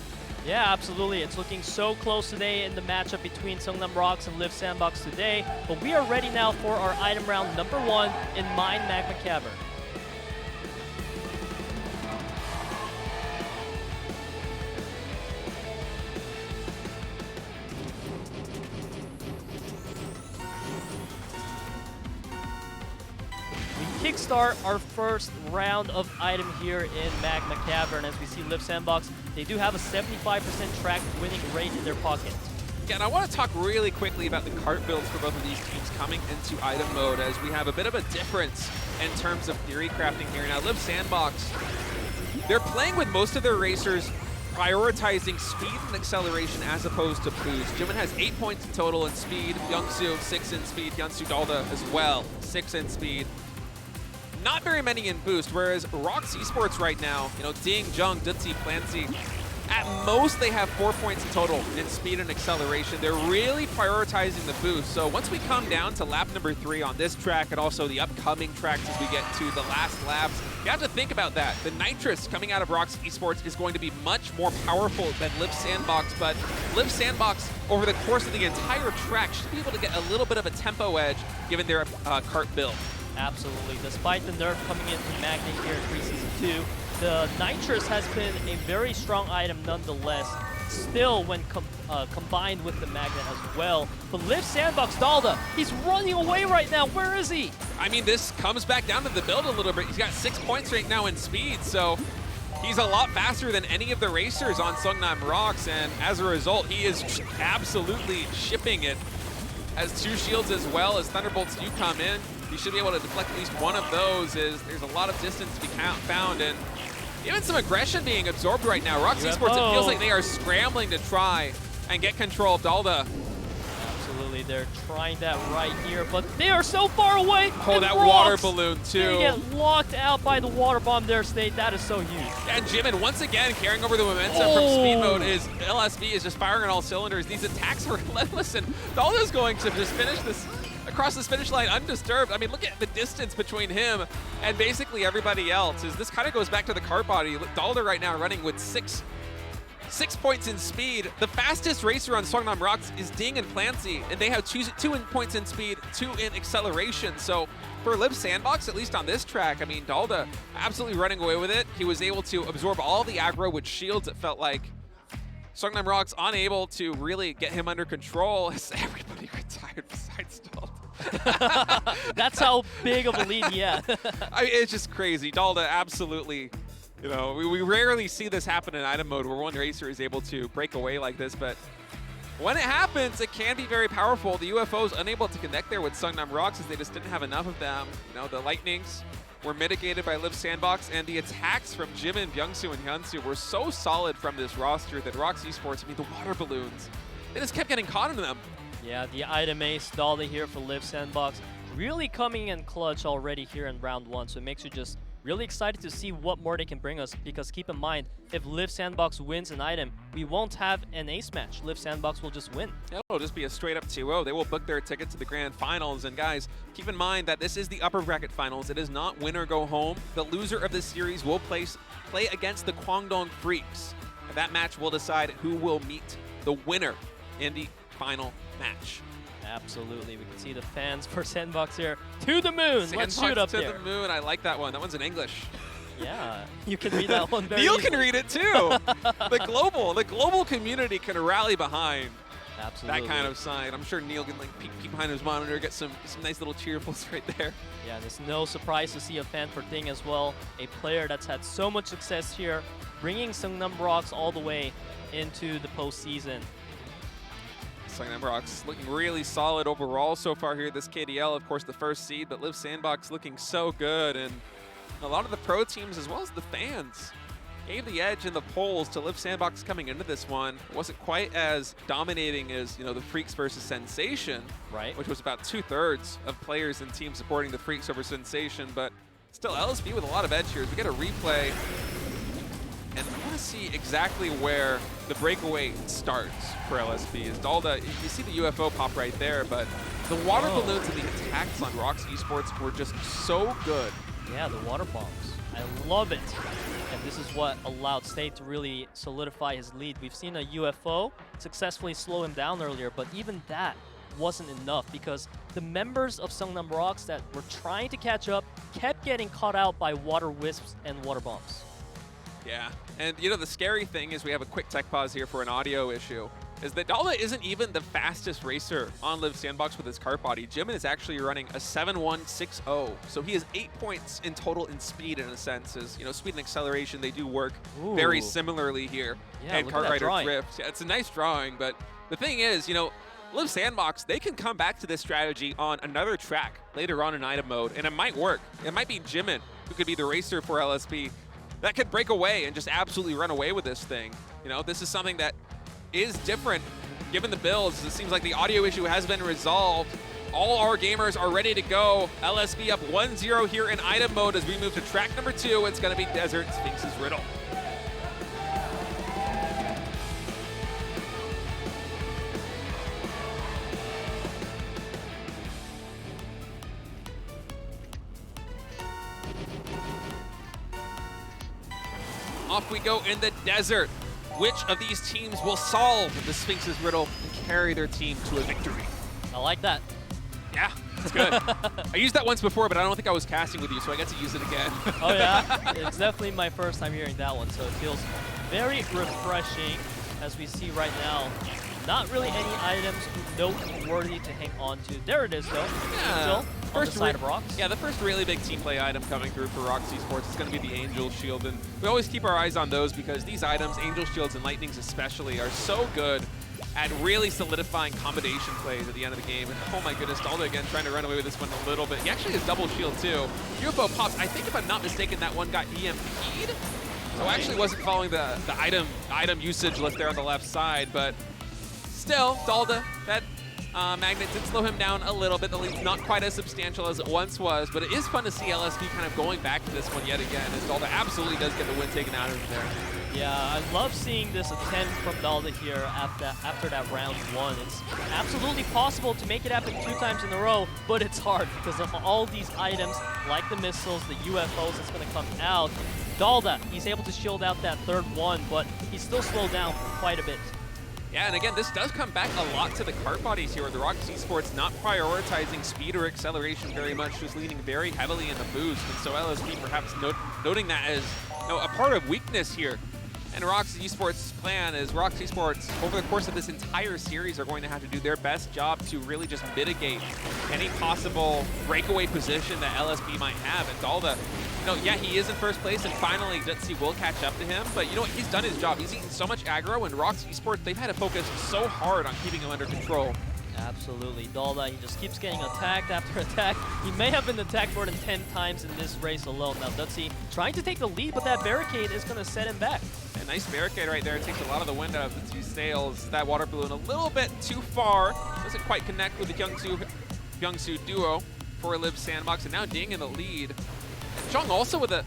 Yeah, absolutely. It's looking so close today in the matchup between Seongnam ROX and Liiv SANDBOX today. But we are ready now for our item round number 1 in Mine Magma Cavern. Kickstart our first round of item here in Magma Cavern. As we see Liiv SANDBOX, they do have a 75% track winning rate in their pocket. Yeah, and I want to talk really quickly about the cart builds for both of these teams coming into item mode, as we have a bit of a difference in terms of theory crafting here. Now, Liiv SANDBOX, they're playing with most of their racers prioritizing speed and acceleration as opposed to boost. Jimin has 8 points in total in speed, Youngsu 6 in speed, Hyunsu Dalda as well, 6 in speed. Not very many in boost, whereas ROX Esports right now, Ding, Jung, Dutzy, Plansy, at most they have 4 points in total in speed and acceleration. They're really prioritizing the boost. So once we come down to lap number 3 on this track and also the upcoming tracks as we get to the last laps, you have to think about that. The nitrous coming out of ROX Esports is going to be much more powerful than Liiv SANDBOX, but Liiv SANDBOX over the course of the entire track should be able to get a little bit of a tempo edge given their cart build. Absolutely. Despite the nerf coming in from Magnet here in Preseason 2, the Nitrous has been a very strong item nonetheless, still when combined with the Magnet as well. But Liiv SANDBOX Dalda, he's running away right now. Where is he? I mean, this comes back down to the build a little bit. He's got 6 points right now in speed, so he's a lot faster than any of the racers on Seongnam ROX, and as a result, he is absolutely shipping it. Has 2 shields as well as Thunderbolts do come in. You should be able to deflect at least one of those, as there's a lot of distance to be found, and even some aggression being absorbed right now. ROX Esports, it feels like they are scrambling to try and get control of Dalda. Absolutely, they're trying that right here, but they are so far away. Oh, that water balloon too. They get locked out by the water bomb there, State. That is so huge. And Jimin, once again, carrying over the momentum from speed mode, is LSB is just firing on all cylinders. These attacks are relentless, and Dalda's going to just finish this across this finish line undisturbed. I mean, look at the distance between him and basically everybody else. This kind of goes back to the cart body. Dalda right now running with 6 points in speed. The fastest racer on Seongnam ROX is Ding and Plansy, and they have 2 points in speed, 2 in acceleration. So for Liiv SANDBOX, at least on this track, I mean, Dalda absolutely running away with it. He was able to absorb all the aggro with shields, it felt like. Seongnam ROX unable to really get him under control as everybody retired besides Dalda. That's how big of a lead he had. I mean, it's just crazy. Dalda absolutely, we rarely see this happen in item mode where one racer is able to break away like this, but when it happens, it can be very powerful. The UFO's unable to connect there with Seongnam ROX as they just didn't have enough of them. The lightnings were mitigated by Liiv SANDBOX, and the attacks from Jimin, Byungsu, and Hyunsu were so solid from this roster that ROX Esports, the water balloons, they just kept getting caught in them. Yeah, the item ace Dalda here for Liiv SANDBOX, really coming in clutch already here in round 1, so it makes you just Really excited to see what more they can bring us, because keep in mind, if Liiv SANDBOX wins an item, we won't have an ace match. Liiv SANDBOX will just win. It'll just be a straight up 2-0. They will book their ticket to the grand finals. And guys, keep in mind that this is the upper bracket finals. It is not win or go home. The loser of this series will play against the KWANGDONGFREECS. And that match will decide who will meet the winner in the final match. Absolutely. We can see the fans for SANDBOX here. To the moon. Let's shoot up to there. To the moon. I like that one. That one's in English. Yeah, you can read that one very Neil easily. can read it too. the global community can rally behind Absolutely. that kind of sign. I'm sure Neil can like peek behind his monitor, get some nice little cheerfuls right there. Yeah, there's no surprise to see a fan for Ding as well. A player that's had so much success here, bringing Seongnam ROX all the way into the postseason. Seongnam ROX looking really solid overall so far here. This KDL, of course, the first seed, but Liiv SANDBOX looking so good. And a lot of the pro teams, as well as the fans, gave the edge in the polls to Liiv SANDBOX coming into this one. It wasn't quite as dominating as, you know, the Freaks versus Sensation, Right. which was about 2/3 of players and teams supporting the Freaks over Sensation. But still, LSB with a lot of edge here. We get a replay, and I want to see exactly where the breakaway starts for LSB. Is Dalda, you see the UFO pop right there, but the water balloons and the attacks on ROX Esports were just so good. Yeah, the water bombs. I love it. And this is what allowed State to really solidify his lead. We've seen a UFO successfully slow him down earlier, but even that wasn't enough because the members of Seongnam ROX that were trying to catch up kept getting caught out by water wisps and water bombs. Yeah, and you know, the scary thing is we have a quick tech pause here for an audio issue. Is that Dalda isn't even the fastest racer on Liiv SANDBOX with his kart body. Jimin is actually running a 7.160, so he has 8 points in total in speed in a sense. As you know, speed and acceleration, they do work very similarly here. Yeah, and look at that Kartrider drawing. Drift. Yeah, it's a nice drawing, but the thing is, you know, Liiv SANDBOX, they can come back to this strategy on another track later on in item mode, and it might work. It might be Jimin, who could be the racer for LSB, that could break away and just absolutely run away with this thing. You know, this is something that is different given the builds. It seems like the audio issue has been resolved. All our gamers are ready to go. LSB up 1-0 here in item mode as we move to track number 2. It's going to be Desert Sphinx's Riddle. Off we go in the desert. Which of these teams will solve the Sphinx's riddle and carry their team to a victory? I like that. Yeah, it's good. I used that once before, but I don't think I was casting with you, so I get to use it again. Oh yeah, it's definitely my first time hearing that one, so it feels very refreshing as we see right now. Not really any items noteworthy to hang on to. There it is though. Yeah. Still on the side of ROX. Yeah, the first really big team play item coming through for ROX Esports is going to be the Angel Shield, and we always keep our eyes on those because these items, Angel Shields and Lightnings especially, are so good at really solidifying combination plays at the end of the game. And oh my goodness, Dalda again trying to run away with this one a little bit. He actually has double shield too. UFO pops. I think if I'm not mistaken, that one got EMP'd. So I actually wasn't following the item usage list there on the left side, but still, Dalda, that magnet did slow him down a little bit. The lead's not quite as substantial as it once was, but it is fun to see LSB kind of going back to this one yet again, as Dalda absolutely does get the win taken out of him there. Yeah, I love seeing this attempt from Dalda here after that round 1. It's absolutely possible to make it happen 2 times in a row, but it's hard because of all these items, like the missiles, the UFOs that's going to come out. Dalda, he's able to shield out that third one, but he's still slowed down quite a bit. Yeah, and again, this does come back a lot to the kart bodies here, where the ROX Esports not prioritizing speed or acceleration very much, just leaning very heavily in the boost. And so LSB perhaps noting that as a part of weakness here. And ROX Esports' plan is ROX Esports, over the course of this entire series, are going to have to do their best job to really just mitigate any possible breakaway position that LSB might have. And Dalda, yeah, he is in first place, and finally Jutsi will catch up to him. But you know what? He's done his job. He's eaten so much aggro, and ROX Esports, they've had to focus so hard on keeping him under control. Absolutely. Dalda, he just keeps getting attacked after attack. He may have been attacked more than 10 times in this race alone. Now, Jutsi trying to take the lead, but that barricade is going to set him back. A nice barricade right there. It takes a lot of the wind out of the 2 sails. That water balloon a little bit too far. Doesn't quite connect with the Kyungsu duo for Liiv SANDBOX, and now Ding in the lead. Zhong also with a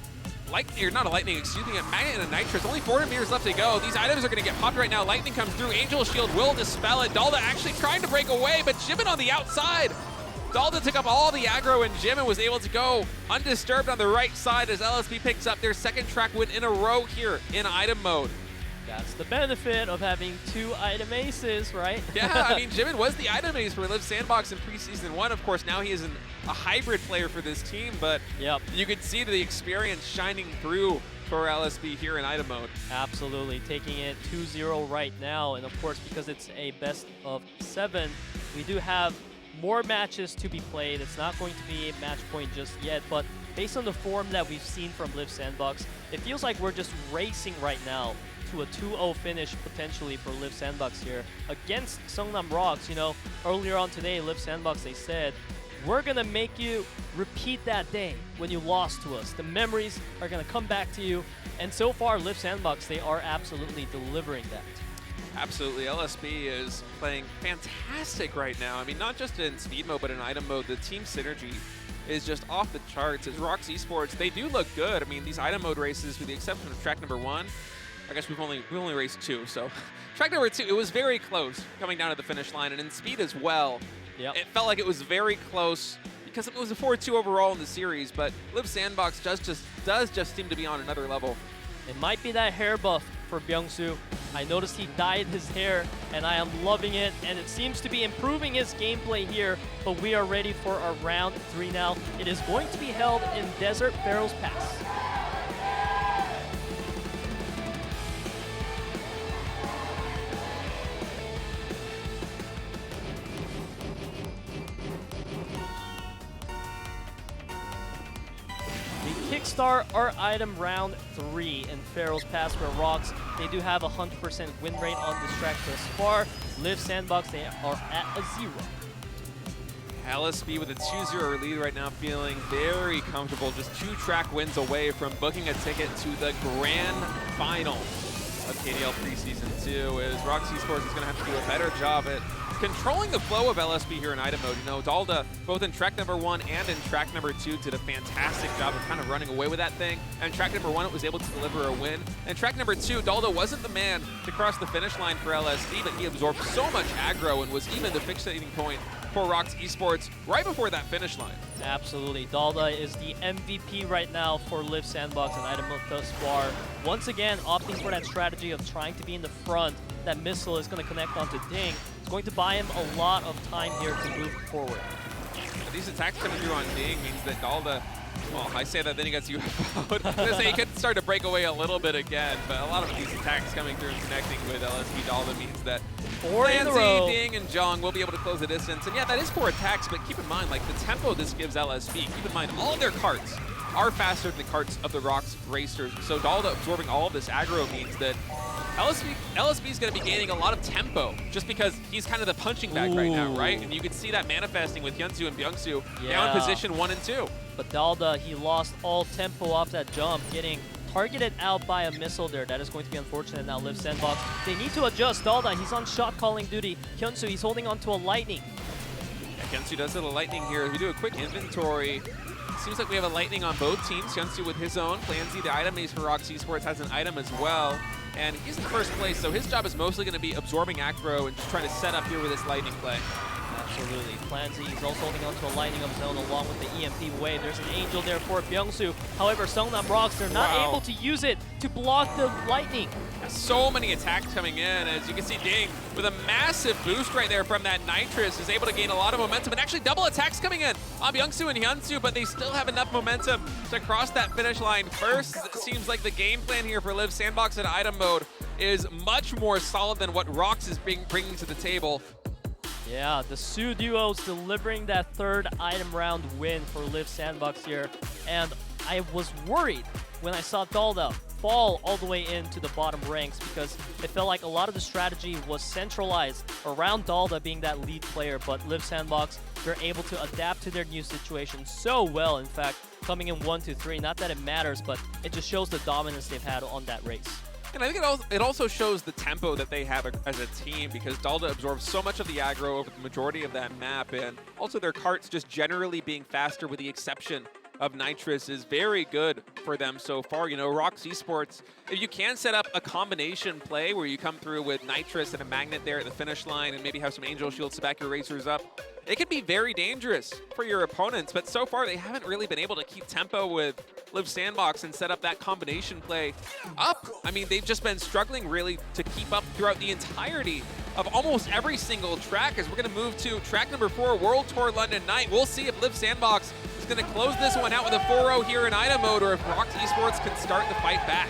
lightning, or not a lightning, excuse me, a magnet and a nitrous. Only 400 meters left to go. These items are going to get popped right now. Lightning comes through. Angel Shield will dispel it. Dalda actually trying to break away, but Jimin on the outside. Dalda took up all the aggro, and Jimin was able to go undisturbed on the right side as LSB picks up their second track win in a row here in item mode. That's the benefit of having 2 item aces, right? Yeah, I mean, Jimin was the item ace for Liiv SANDBOX in preseason 1. Of course, now he is a hybrid player for this team, but yep, you could see the experience shining through for LSB here in item mode. Absolutely, taking it 2-0 right now. And of course, because it's a best of 7, we do have more matches to be played. It's not going to be a match point just yet, but based on the form that we've seen from Liiv SANDBOX, it feels like we're just racing right now to a 2-0 finish potentially for Liiv SANDBOX here against Seongnam ROX. You know, earlier on today, Liiv SANDBOX, they said, we're gonna make you repeat that day when you lost to us. The memories are gonna come back to you. And so far, Liiv SANDBOX, they are absolutely delivering that. Absolutely, LSB is playing fantastic right now. I mean, not just in speed mode, but in item mode. The team synergy is just off the charts. As ROX Esports, they do look good. I mean, these item mode races, with the exception of track number 1, I guess we only raced 2, so track number 2, it was very close coming down to the finish line, and in speed as well. Yep. It felt like it was very close because it was a 4-2 overall in the series, but Liiv SANDBOX does just seem to be on another level. It might be that hair buff for Byung-Soo. I noticed he dyed his hair, and I am loving it, and it seems to be improving his gameplay here, but we are ready for our round 3 now. It is going to be held in Desert Pharaoh's Pass. Kickstart our item round 3 in Pharaoh's Pass, where ROX, they do have a 100% win rate on this track thus far. Liiv SANDBOX, they are at a 0. LSB with a 2-0 lead right now, feeling very comfortable, just 2 track wins away from booking a ticket to the grand final of KDL Preseason 2, as ROX Esports is going to have to do a better job at controlling the flow of LSB here in item mode. You know, Dalda, both in track number 1 and in track number 2, did a fantastic job of kind of running away with that thing. And track number 1, it was able to deliver a win. And track number 2, Dalda wasn't the man to cross the finish line for LSB, but he absorbed so much aggro and was even the fixating point for ROX Esports right before that finish line. Absolutely. Dalda is the MVP right now for Liiv SANDBOX and item mode thus far. Once again, opting for that strategy of trying to be in the front. That missile is going to connect onto Ding. It's going to buy him a lot of time here to move forward. These attacks coming through on Ding means that Dalda, well, I say that, then he gets UFO'd. I was gonna say he could start to break away a little bit again, but a lot of these attacks coming through and connecting with LSB Dalda means that 4 in a row. Ding, and Zhong will be able to close the distance. And yeah, that is 4 attacks, but keep in mind, like, the tempo this gives LSB, keep in mind, all of their carts are faster than the carts of the ROX racers. So Dalda absorbing all of this aggro means that LSB is going to be gaining a lot of tempo just because he's kind of the punching bag right now, right? And you can see that manifesting with Hyunsu and Byung-Soo now in position 1 and 2. But Dalda, he lost all tempo off that jump, getting targeted out by a missile there. That is going to be unfortunate now. Liiv SANDBOX, they need to adjust. Dalda, he's on shot calling duty. Hyunsu, he's holding on to a lightning. Yeah, Hyunsu does hit a lightning here. We do a quick inventory. Seems like we have a lightning on both teams. Hyunsu with his own. Planzy, the item ace for ROX Esports, has an item as well. And he's in first place, so his job is mostly going to be absorbing aggro and just trying to set up here with this lightning play. Absolutely. Planzy, he's also holding on to a lightning of his own along with the EMP wave. There's an angel there for Byung-Soo. However, Seongnam ROX, they're not able to use it to block the lightning. So many attacks coming in. As you can see, Ding, with a massive boost right there from that Nitrous, is able to gain a lot of momentum. And actually double attacks coming in on Byung-Soo and Hyunsu, but they still have enough momentum to cross that finish line first. It seems like the game plan here for Liiv SANDBOX in item mode is much more solid than what ROX is bringing to the table. Yeah, the Soo duos delivering that 3rd item round win for Liiv SANDBOX here. And I was worried when I saw Dalda fall all the way into the bottom ranks because it felt like a lot of the strategy was centralized around Dalda being that lead player. But Liiv SANDBOX, they're able to adapt to their new situation so well. In fact, coming in 1, 2, 3, not that it matters, but it just shows the dominance they've had on that race. And I think it also shows the tempo that they have as a team, because Dalda absorbs so much of the aggro over the majority of that map, and also their carts just generally being faster with the exception of Nitrous is very good for them so far. You know, ROX Esports, if you can set up a combination play where you come through with Nitrous and a Magnet there at the finish line and maybe have some Angel Shields to back your Racers up, it can be very dangerous for your opponents. But so far, they haven't really been able to keep tempo with Liiv SANDBOX and set up that combination play up. I mean, they've just been struggling really to keep up throughout the entirety of almost every single track. As we're going to move to track number 4, World Tour London Night. We'll see if Liiv SANDBOX is going to close this one out with a 4-0 here in item mode, or if ROX Esports can start the fight back.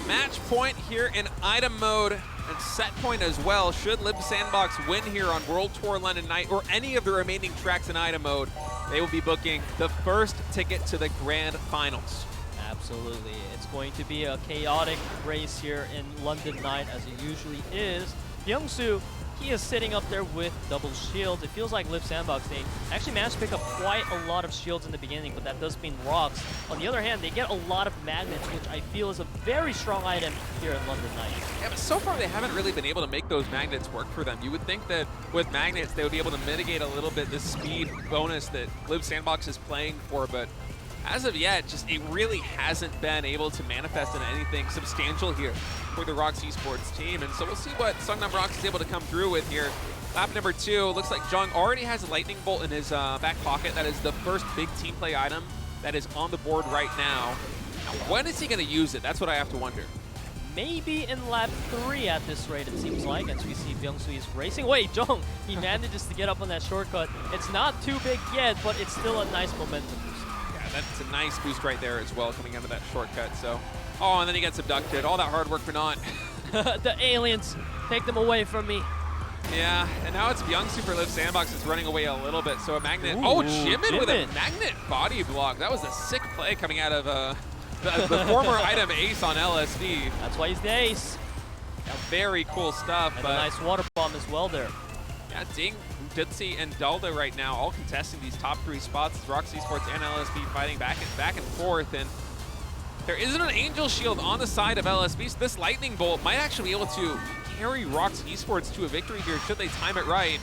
Match point here in item mode and set point as well. Should Liiv SANDBOX win here on World Tour London Night or any of the remaining tracks in item mode, they will be booking the first ticket to the grand finals. Absolutely. It's going to be a chaotic race here in London Night, as it usually is. Byung-Soo, he is sitting up there with double shields. It feels like Liiv SANDBOX, they actually managed to pick up quite a lot of shields in the beginning, but that does mean ROX. On the other hand, they get a lot of magnets, which I feel is a very strong item here in London Night. Yeah, but so far they haven't really been able to make those magnets work for them. You would think that with magnets, they would be able to mitigate a little bit the speed bonus that Liiv SANDBOX is playing for, but as of yet, just it really hasn't been able to manifest in anything substantial here for the ROX Esports team. And so we'll see what Seongnam ROX is able to come through with here. Lap number 2, looks like Jung already has a lightning bolt in his back pocket. That is the first big team play item that is on the board right now. Now, when is he going to use it? That's what I have to wonder. Maybe in lap 3 at this rate, it seems like, as we see Byung-Soo is racing. Wait, Jung, he manages to get up on that shortcut. It's not too big yet, but it's still a nice momentum boost. That's a nice boost right there as well, coming out of that shortcut. So, oh, and then he gets abducted. All that hard work for naught. The aliens, take them away from me. Yeah, and now it's Byung-Soo for Liiv SANDBOX is running away a little bit. So a magnet. Ooh, oh, Jimin with a magnet body block. That was a sick play coming out of the former item ace on LSB. That's why he's the ace. Yeah, very cool stuff. And but a nice water bomb as well there. Yeah, Ding, Dutzy, and Dalda right now all contesting these top 3 spots. ROX Esports and LSB fighting back and forth. And there isn't an Angel Shield on the side of LSB, so this Lightning Bolt might actually be able to carry ROX Esports to a victory here should they time it right.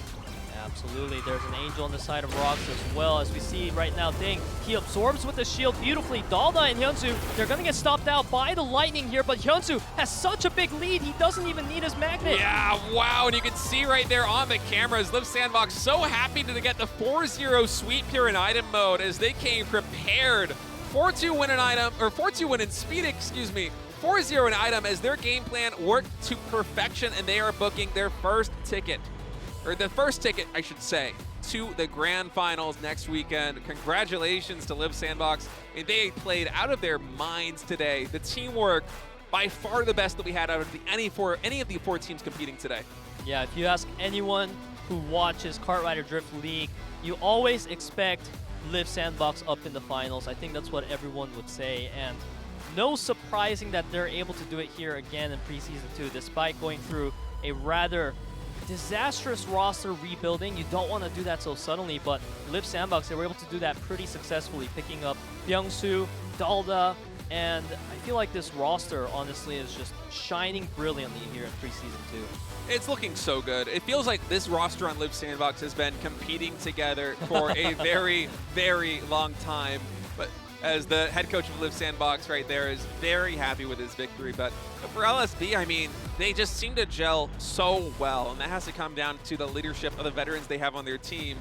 Absolutely, there's an Angel on the side of ROX as well. As we see right now, Ding, he absorbs with the shield beautifully. Dalda and Hyunsoo, they're going to get stopped out by the lightning here, but Hyunsoo has such a big lead, he doesn't even need his magnet. Yeah, wow, and you can see right there on the cameras, Liiv SANDBOX so happy to get the 4-0 sweep here in item mode as they came prepared. 4-2 win in item, or 4-2 win in speed, excuse me. 4-0 in item as their game plan worked to perfection, and they are booking their first ticket. Or the first ticket, I should say, to the grand finals next weekend. Congratulations to Liiv SANDBOX. They played out of their minds today. The teamwork, by far the best that we had out of any of the 4 teams competing today. Yeah, if you ask anyone who watches Kart Rider Drift League, you always expect Liiv SANDBOX up in the finals. I think that's what everyone would say. And no surprising that they're able to do it here again in Preseason 2, despite going through a rather disastrous roster rebuilding. You don't want to do that so suddenly, but Liiv SANDBOX, they were able to do that pretty successfully, picking up Byung-Soo, Dalda, and I feel like this roster, honestly, is just shining brilliantly here in Preseason 2. It's looking so good. It feels like this roster on Liiv SANDBOX has been competing together for a very, very long time. But as the head coach of Liiv SANDBOX right there is very happy with his victory. But for LSB, I mean, they just seem to gel so well, and that has to come down to the leadership of the veterans they have on their team.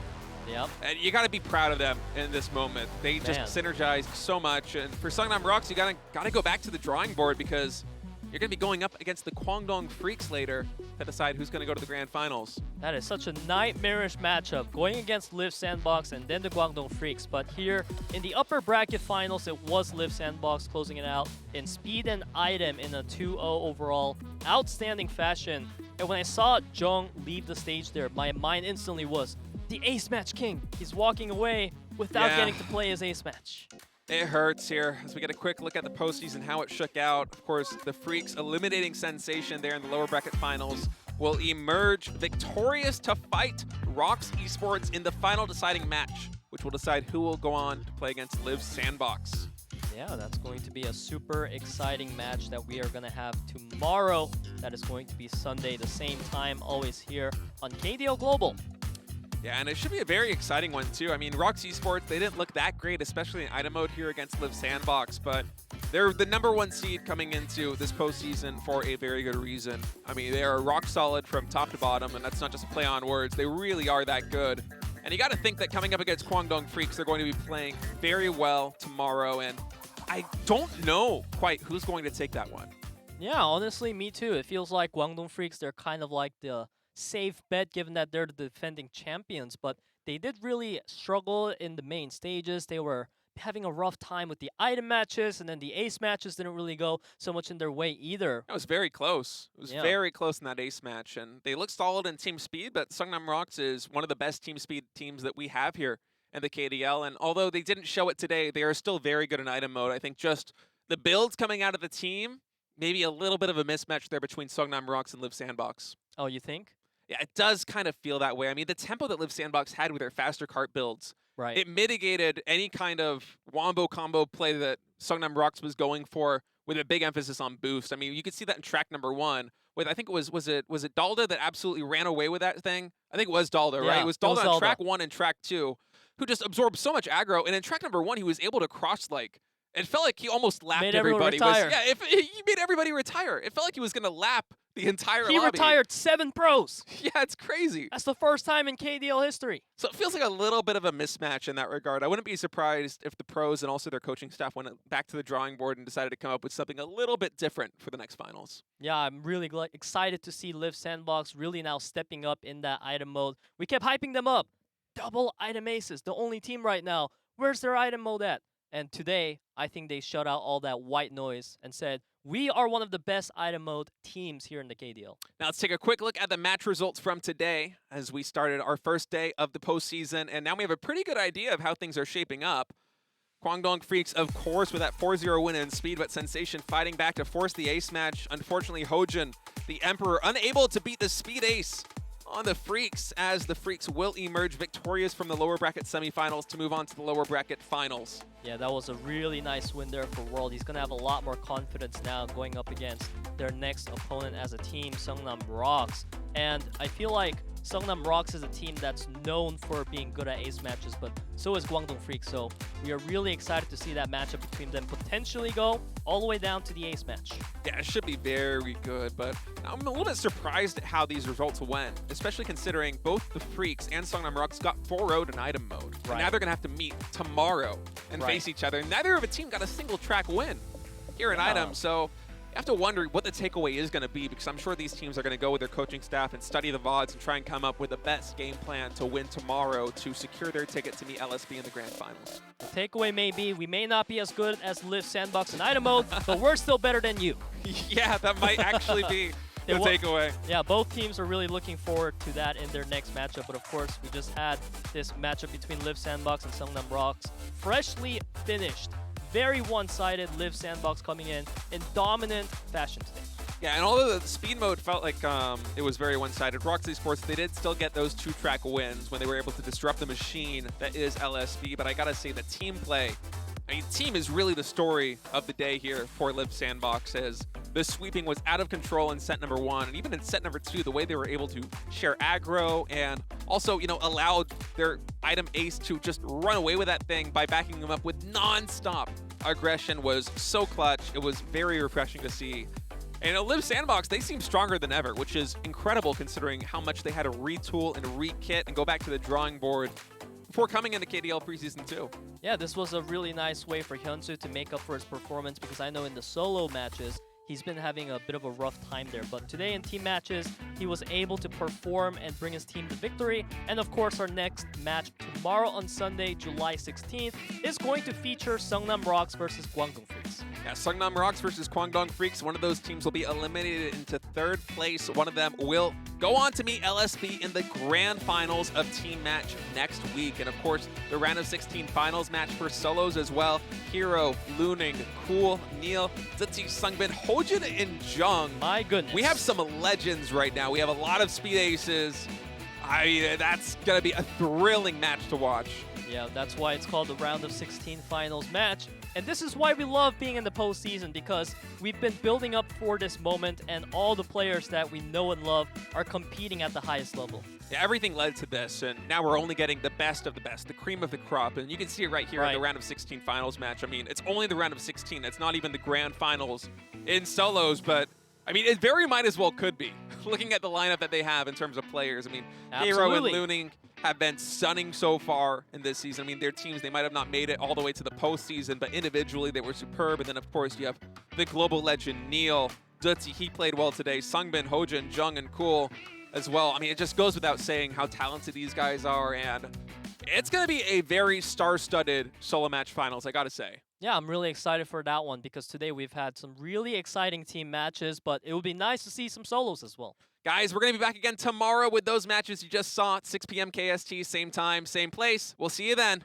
Yep. And you got to be proud of them in this moment. They just synergized so much. And for Seongnam ROX, you got to go back to the drawing board because you're going to be going up against the KWANGDONGFREECS later to decide who's going to go to the grand finals. That is such a nightmarish matchup, going against Liiv SANDBOX and then the KWANGDONGFREECS. But here in the upper bracket finals, it was Liiv SANDBOX closing it out in speed and item in a 2-0 overall. Outstanding fashion. And when I saw Jung leave the stage there, my mind instantly was, the ace match king. He's walking away without getting to play his ace match. It hurts here as we get a quick look at the postseason, how it shook out. Of course, the Freaks eliminating Sensation there in the lower bracket finals will emerge victorious to fight ROX Esports in the final deciding match, which will decide who will go on to play against Liiv SANDBOX. Yeah, that's going to be a super exciting match that we are going to have tomorrow. That is going to be Sunday, the same time, always here on KDL Global. Yeah, and it should be a very exciting one, too. I mean, ROX Esports, they didn't look that great, especially in item mode here against Liiv SANDBOX, but they're the #1 seed coming into this postseason for a very good reason. I mean, they are rock solid from top to bottom, and that's not just a play on words. They really are that good. And you got to think that coming up against KWANGDONGFREECS, they're going to be playing very well tomorrow, and I don't know quite who's going to take that one. Yeah, honestly, me too. It feels like KWANGDONGFREECS, they're kind of like the safe bet given that they're the defending champions, but they did really struggle in the main stages. They were having a rough time with the item matches, and then the ace matches didn't really go so much in their way either. It was very close. It was very close in that ace match, and they look solid in team speed, but Seongnam ROX is one of the best team speed teams that we have here in the KDL, and although they didn't show it today, they are still very good in item mode. I think just the builds coming out of the team, maybe a little bit of a mismatch there between Seongnam ROX and Liiv SANDBOX. Oh, you think? Yeah, it does kind of feel that way. I mean, the tempo that Liiv SANDBOX had with their faster cart builds, right, it mitigated any kind of wombo combo play that Seongnam ROX was going for with a big emphasis on boost. I mean, you could see that in track #1 with, I think it was it Dalda that absolutely ran away with that thing? I think it was Dalda, right? It was Dalda on track 1 and track 2 who just absorbed so much aggro, and in track #1 he was able to cross, like, it felt like he almost lapped everybody. He made everybody retire. It felt like he was going to lap the entire lobby. He retired 7 pros. Yeah, it's crazy. That's the first time in KDL history. So it feels like a little bit of a mismatch in that regard. I wouldn't be surprised if the pros and also their coaching staff went back to the drawing board and decided to come up with something a little bit different for the next finals. Yeah, I'm really excited to see Liiv SANDBOX really now stepping up in that item mode. We kept hyping them up. Double item aces, the only team right now. Where's their item mode at? And today, I think they shut out all that white noise and said, we are one of the best item mode teams here in the KDL. Now let's take a quick look at the match results from today as we started our first day of the postseason. And now we have a pretty good idea of how things are shaping up. KWANGDONGFREECS, of course, with that 4-0 win in speed, but Sensation fighting back to force the ace match. Unfortunately, Hojin, the Emperor, unable to beat the speed ace on the Freaks, as the Freaks will emerge victorious from the lower bracket semifinals to move on to the lower bracket finals. Yeah, that was a really nice win there for World. He's going to have a lot more confidence now going up against their next opponent as a team, Seongnam ROX. And I feel like Seongnam ROX is a team that's known for being good at ace matches, but so is KWANGDONGFREECS. So we are really excited to see that matchup between them potentially go all the way down to the ace match. Yeah, it should be very good, but I'm a little bit surprised at how these results went, especially considering both the Freaks and Seongnam ROX got 4-0'd in item mode. Right. And now they're going to have to meet tomorrow and face each other. Neither of a team got a single track win here in item, so you have to wonder what the takeaway is going to be, because I'm sure these teams are going to go with their coaching staff and study the VODs and try and come up with the best game plan to win tomorrow to secure their ticket to meet LSB in the grand finals. The takeaway may be we may not be as good as Liiv SANDBOX in item mode, but we're still better than you. Yeah, that might actually be the takeaway. Yeah, both teams are really looking forward to that in their next matchup. But of course, we just had this matchup between Liiv SANDBOX and Seongnam ROX. Freshly finished. Very one-sided. Liiv SANDBOX coming in dominant fashion today. Yeah, and although the speed mode felt like it was very one-sided, ROX Esports, they did still get those 2-track wins when they were able to disrupt the machine that is LSB. But I gotta say, the team play, I mean, team is really the story of the day here for Liiv SANDBOX, as the sweeping was out of control in set #1, and even in set #2, the way they were able to share aggro and also, you know, allowed their item ace to just run away with that thing by backing them up with non-stop aggression was so clutch. It was very refreshing to see. And Liiv SANDBOX, they seem stronger than ever, which is incredible considering how much they had to retool and re-kit and go back to the drawing board before coming into KDL Preseason 2. Yeah, this was a really nice way for Hyunsu to make up for his performance, because I know in the solo matches, he's been having a bit of a rough time there. But today in team matches, he was able to perform and bring his team to victory. And of course, our next match tomorrow on Sunday, July 16th, is going to feature Seongnam ROX versus KWANGDONGFREECS. Yeah, Seongnam ROX versus KWANGDONGFREECS. One of those teams will be eliminated into 3rd place. One of them will go on to meet LSB in the grand finals of team match next week. And of course, the round of 16 finals match for solos as well. Hero, Luning, Cool, Neil, Zitzi, Sungbin, Hojin, and Jung. My goodness. We have some legends right now. We have a lot of speed aces. I mean, that's going to be a thrilling match to watch. Yeah, that's why it's called the round of 16 finals match. And this is why we love being in the postseason, because we've been building up for this moment, and all the players that we know and love are competing at the highest level. Yeah, everything led to this, and now we're only getting the best of the best, the cream of the crop, and you can see it right here in the round of 16 finals match. I mean, it's only the round of 16. It's not even the grand finals in solos, but I mean, it very might as well could be, looking at the lineup that they have in terms of players. I mean, Hero and Looning have been stunning so far in this season. I mean, their teams, they might have not made it all the way to the postseason, but individually they were superb. And then, of course, you have the global legend Neil, Dutzy, he played well today, Sungbin, Hojin, Jung, and Cool as well. I mean, it just goes without saying how talented these guys are, and it's going to be a very star-studded solo match finals, I got to say. Yeah, I'm really excited for that one, because today we've had some really exciting team matches, but it would be nice to see some solos as well. Guys, we're going to be back again tomorrow with those matches you just saw at 6 p.m. KST, same time, same place. We'll see you then.